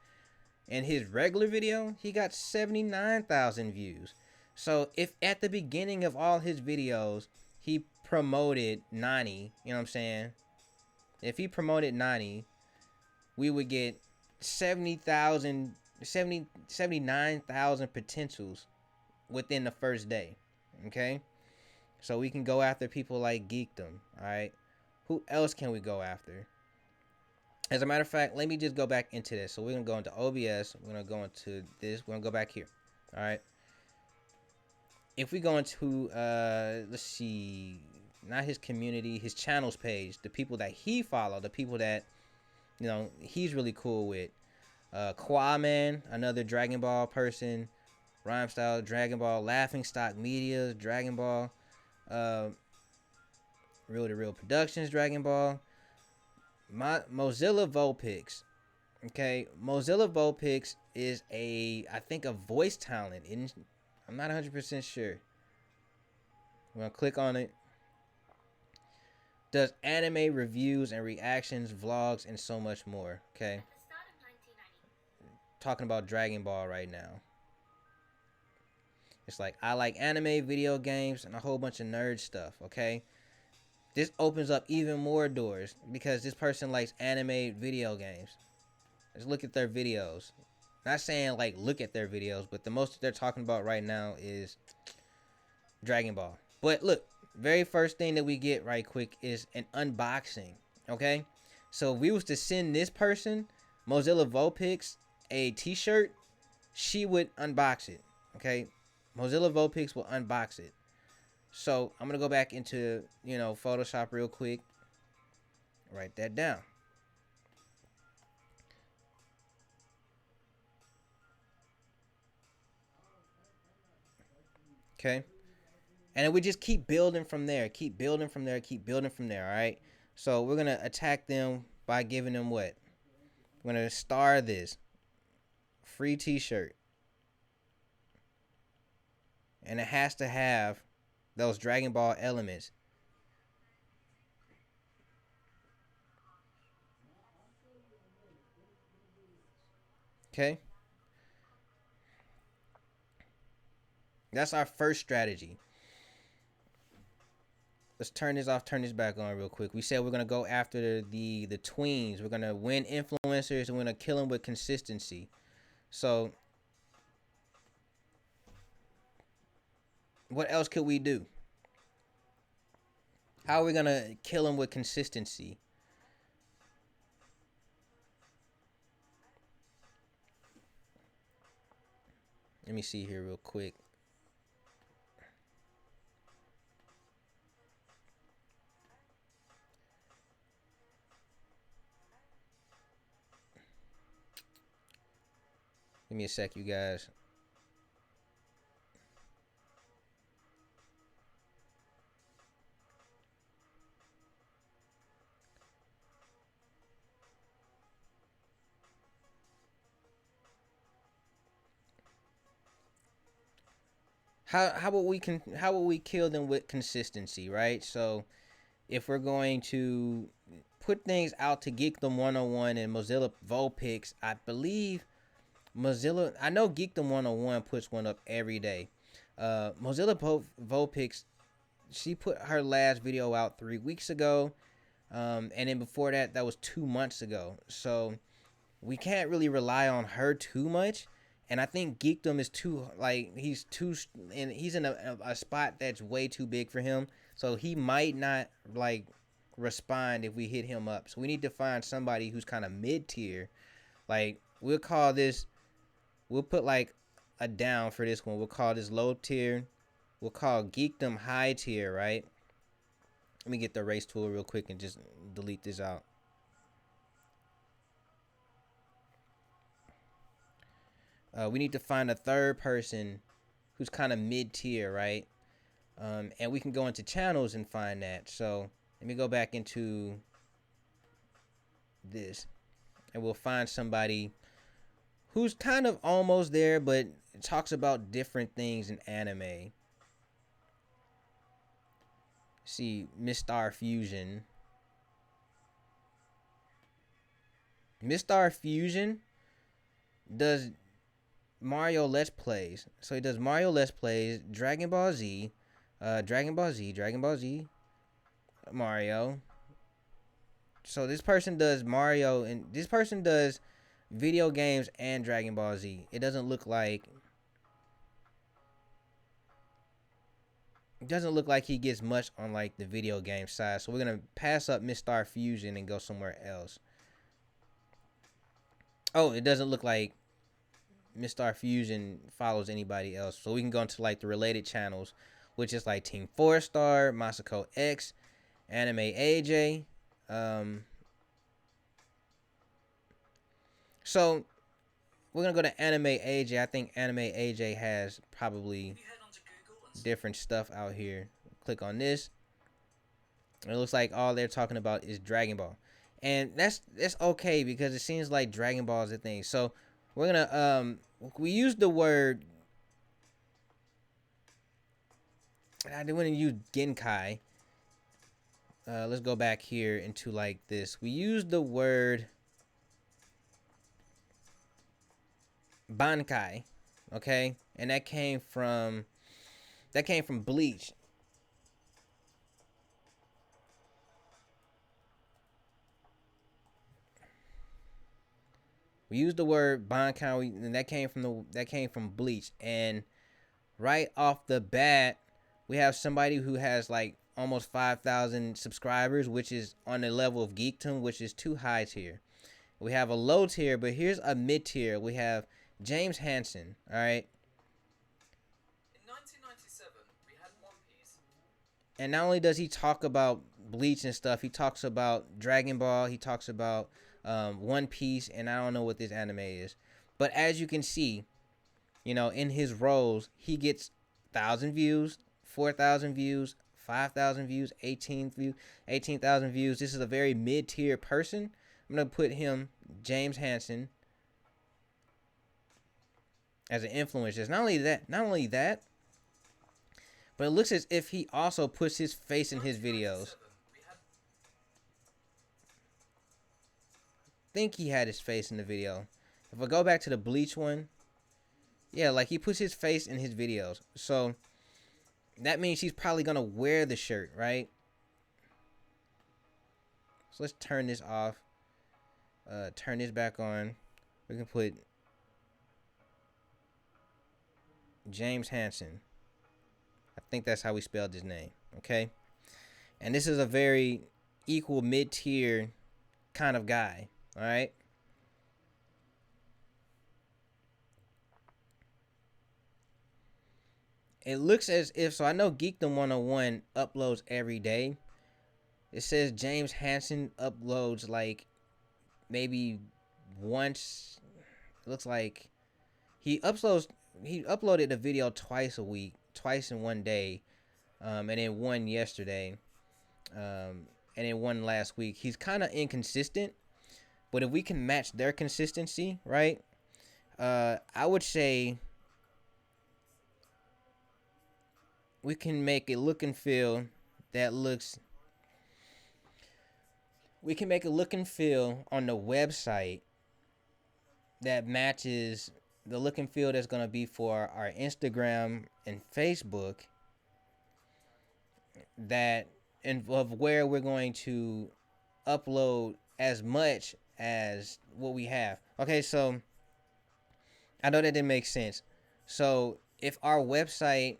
And his regular video, he got 79,000 views. So if at the beginning of all his videos, he promoted Nani, you know what I'm saying? If he promoted Nani, we would get 79,000 potentials within the first day. Okay? So we can go after people like Geekdom. Alright? Who else can we go after? As a matter of fact, let me just go back into this. So we're going to go into OBS. We're going to go into this. We're going to go back here. Alright? If we go into, let's see, not his community, his channels page, the people that he followed, the people that, he's really cool with. Quaman, another Dragon Ball person. Rhyme Style, Dragon Ball. Laughing Stock Media, Dragon Ball. Real to Real Productions, Dragon Ball. Mozilla Vulpix. Okay, Mozilla Vulpix is I think a voice talent. I'm not 100% sure. I'm going to click on it. Does anime reviews and reactions, vlogs, and so much more. Okay. Talking about Dragon Ball right now. It's like, I like anime, video games, and a whole bunch of nerd stuff. Okay. This opens up even more doors because this person likes anime video games. Let's look at their videos. Not saying like look at their videos, but the most they're talking about right now is Dragon Ball. But look, very first thing that we get right quick is an unboxing. Okay? So if we was to send this person, Mozilla Vulpix, a t-shirt, she would unbox it. Okay? Mozilla Vulpix will unbox it. So I'm gonna go back into, Photoshop real quick. Write that down. Okay? And then we just keep building from there. Keep building from there. Keep building from there. All right. So we're going to attack them by giving them what? We're going to star this. Free t-shirt. And it has to have those Dragon Ball elements. Okay. That's our first strategy. Let's turn this off, turn this back on real quick. We said we're going to go after the tweens. We're going to win influencers and we're going to kill them with consistency. So what else could we do? How are we going to kill them with consistency? Let me see here real quick. Give me a sec, you guys. How would we kill them with consistency, right? So if we're going to put things out to Geekdom 101 and Mozilla Vulpix, I believe Mozilla, I know Geekdom 101 puts one up every day. Mozilla Vulpix, she put her last video out 3 weeks ago. And then before that, that was 2 months ago. So we can't really rely on her too much. And I think Geekdom is too, like, he's in a spot that's way too big for him. So he might not, like, respond if we hit him up. So we need to find somebody who's kind of mid tier. Like, we'll put like a down for this one. We'll call this low tier. We'll call Geekdom high tier, right? Let me get the erase tool real quick and just delete this out. We need to find a third person who's kind of mid tier, right? And we can go into channels and find that. So let me go back into this, and we'll find somebody who's kind of almost there, but talks about different things in anime. See, Mistar Fusion. Mistar Fusion does Mario Let's Plays. So he does Mario Let's Plays, Dragon Ball Z, Mario. So this person does Mario, and this person does video games and Dragon Ball Z. It doesn't look like he gets much on like the video game side. So we're gonna pass up Mistar Fusion and go somewhere else. Oh, it doesn't look like Mistar Fusion follows anybody else. So we can go into like the related channels, which is like Team 4-Star, Masako X, Anime AJ. So we're gonna go to Anime AJ. I think Anime AJ has probably different stuff out here. Click on this. It looks like all they're talking about is Dragon Ball, and that's okay because it seems like Dragon Ball is a thing. So we're gonna we use the word. I didn't want to use Genkai. Let's go back here into like this. We use the word Bankai, okay, and that came from Bleach. We used the word Bankai, and that came from Bleach. And right off the bat, we have somebody who has like almost 5,000 subscribers, which is on the level of Geekdom, which is too high tier. We have a low tier, but here's a mid tier. We have James Hansen. All right. In 1997, we had One Piece. And not only does he talk about Bleach and stuff, he talks about Dragon Ball. He talks about One Piece, and I don't know what this anime is. But as you can see, you know, in his roles, he gets 1,000 views, 4,000 views, 5,000 views, 18,000 views. This is a very mid-tier person. I'm going to put him, James Hansen, as an influencer. Not only that, but it looks as if he also puts his face in his videos. I think he had his face in the video. If I go back to the Bleach one, yeah, like he puts his face in his videos. So that means he's probably going to wear the shirt, right? So let's turn this off. Turn this back on. We can put James Hansen. I think that's how we spelled his name, okay? And this is a very equal mid-tier kind of guy, all right? It looks as if, so I know Geekdom 101 uploads every day. It says James Hansen uploads like maybe once. It looks like he uploads he uploaded a video twice a week, twice in one day, and then one yesterday, and then one last week. He's kind of inconsistent, but if we can match their consistency, right? I would say we can make a look and feel that looks. We can make a look and feel on the website that matches the look and feel that's going to be for our Instagram and Facebook, that and of where we're going to upload as much as what we have. Okay, so I know that didn't make sense. So if our website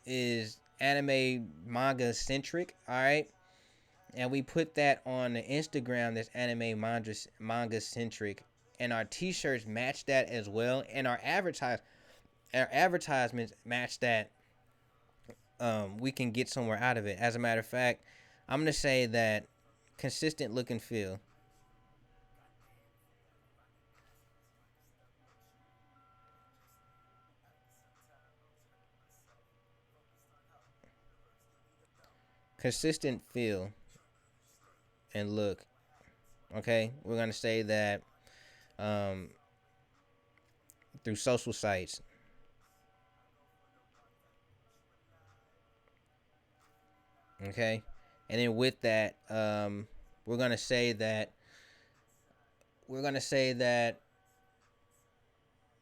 is anime manga centric, all right, and we put that on the Instagram that's anime manga centric, and our t-shirts match that as well, and our advertisements match that, we can get somewhere out of it. As a matter of fact, I'm gonna say that consistent look and feel. Consistent feel and look. Okay, we're gonna say that, um, through social sites. Okay, and then with that, we're gonna say that we're gonna say that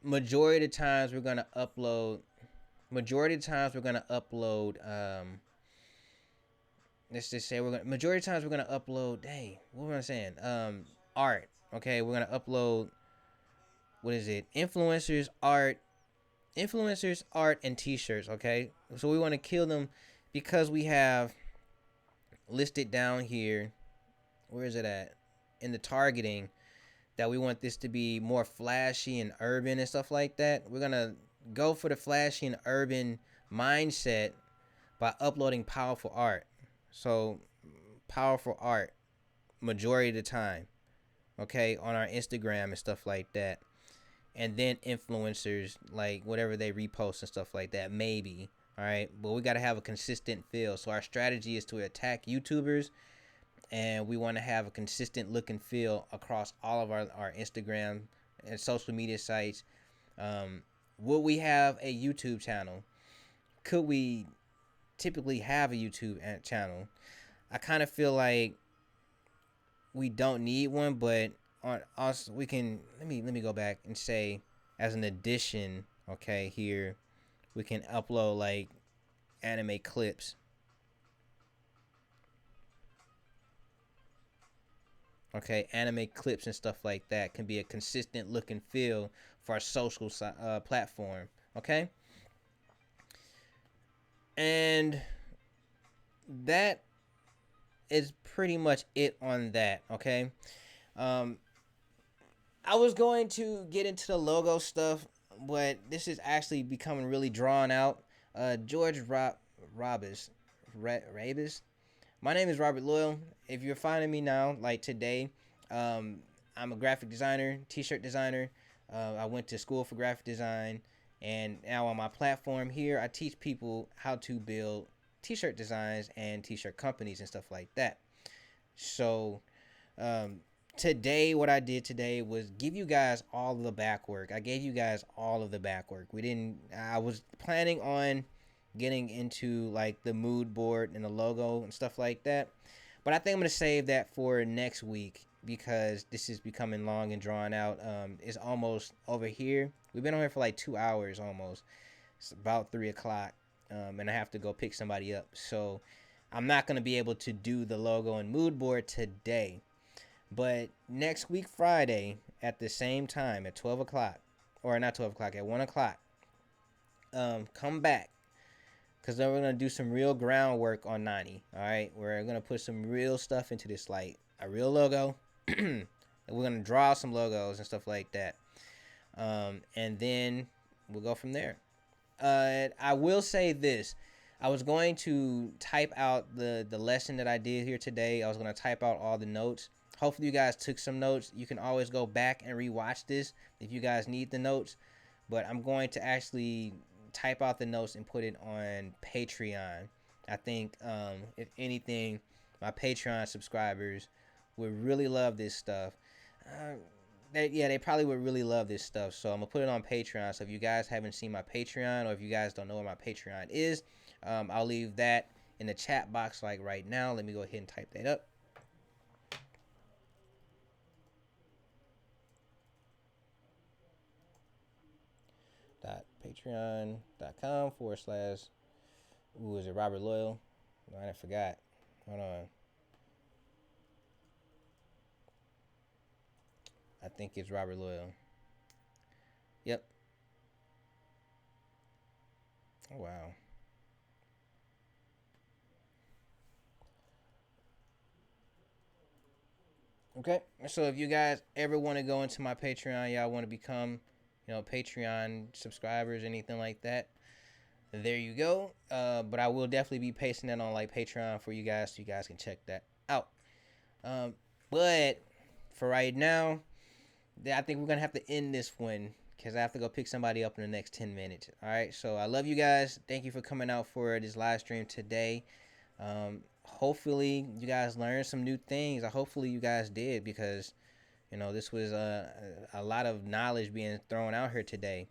majority of the times we're gonna upload. Majority of the times we're gonna upload. Let's just say we're gonna. Majority of the times we're gonna upload. Dang, what am I saying? Art. Okay, we're gonna upload. What is it? Influencers, art, and T-shirts. Okay, so we want to kill them because we have listed down here. Where is it at? In the targeting, that we want this to be more flashy and urban and stuff like that. We're gonna go for the flashy and urban mindset by uploading powerful art. So powerful art majority of the time, okay, on our Instagram and stuff like that. And then influencers, like whatever they repost and stuff like that, maybe. All right, but we got to have a consistent feel. So our strategy is to attack YouTubers, and we want to have a consistent look and feel across all of our Instagram and social media sites. Will we have a YouTube channel? Could we typically have a YouTube channel? I kind of feel like we don't need one, but on us we can. Let me go back and say, as an addition, okay, here we can upload like anime clips. Okay, anime clips and stuff like that can be a consistent look and feel for our social platform. Okay, and that is pretty much it on that. Okay, um, I was going to get into the logo stuff, but this is actually becoming really drawn out. George Rabis, Rabis. My name is Robert Loyal. If you're finding me now, like today, um, I'm a graphic designer, t-shirt designer. I went to school for graphic design, and now on my platform here, I teach people how to build t-shirt designs and t-shirt companies and stuff like that. So, um, today, what I did today was give you guys all of the back work. I gave you guys all of the back work. We didn't. I was planning on getting into like the mood board and the logo and stuff like that, but I think I'm gonna save that for next week because this is becoming long and drawn out. It's almost over here. We've been on here for like 2 hours almost. It's about 3 o'clock, and I have to go pick somebody up. So I'm not gonna be able to do the logo and mood board today. But next week, Friday, at the same time, at 12 o'clock, or not 12 o'clock, at 1 o'clock, come back. Because then we're going to do some real groundwork on 90. All right. We're going to put some real stuff into this, like a real logo. And we're going to draw some logos and stuff like that. And then we'll go from there. I will say this. I was going to type out the lesson that I did here today. I was going to type out all the notes. Hopefully, you guys took some notes. You can always go back and rewatch this if you guys need the notes. But I'm going to actually type out the notes and put it on Patreon. I think, if anything, my Patreon subscribers would really love this stuff. Uh, they probably would really love this stuff. So I'm gonna put it on Patreon. So if you guys haven't seen my Patreon, or if you guys don't know what my Patreon is, I'll leave that in the chat box like right now. Let me go ahead and type that up. Patreon.com/. Ooh, is it Robert Loyal? No, I forgot. Hold on. I think it's Robert Loyal. Yep. Oh, wow. Okay. So if you guys ever want to go into my Patreon, y'all want to become, Patreon subscribers, anything like that, there you go. But I will definitely be pasting that on like Patreon for you guys, so you guys can check that out. But for right now, I think we're gonna have to end this one because I have to go pick somebody up in the next 10 minutes. All right. So I love you guys. Thank you for coming out for this live stream today. Hopefully you guys learned some new things. Hopefully you guys did, because this was a lot of knowledge being thrown out here today.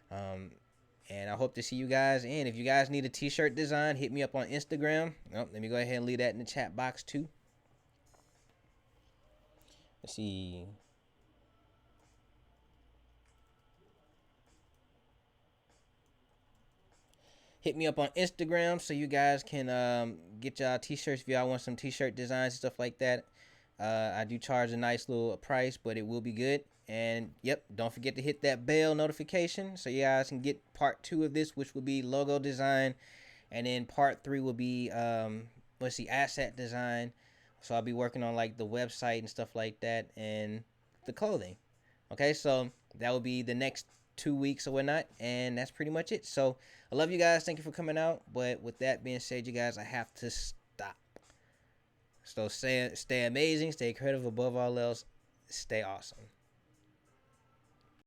And I hope to see you guys in. If you guys need a t-shirt design, hit me up on Instagram. Let me go ahead and leave that in the chat box too. Let's see. Hit me up on Instagram so you guys can get y'all t-shirts if y'all want some t-shirt designs and stuff like that. I do charge a nice little price, but it will be good. And yep, don't forget to hit that bell notification so you guys can get part 2 of this, which will be logo design, and then part 3 will be asset design. So I'll be working on like the website and stuff like that, and the clothing. Okay, so that will be the next 2 weeks or whatnot, and that's pretty much it. So I love you guys. Thank you for coming out. But with that being said, you guys, I have to stop. So stay amazing, stay creative, above all else, stay awesome.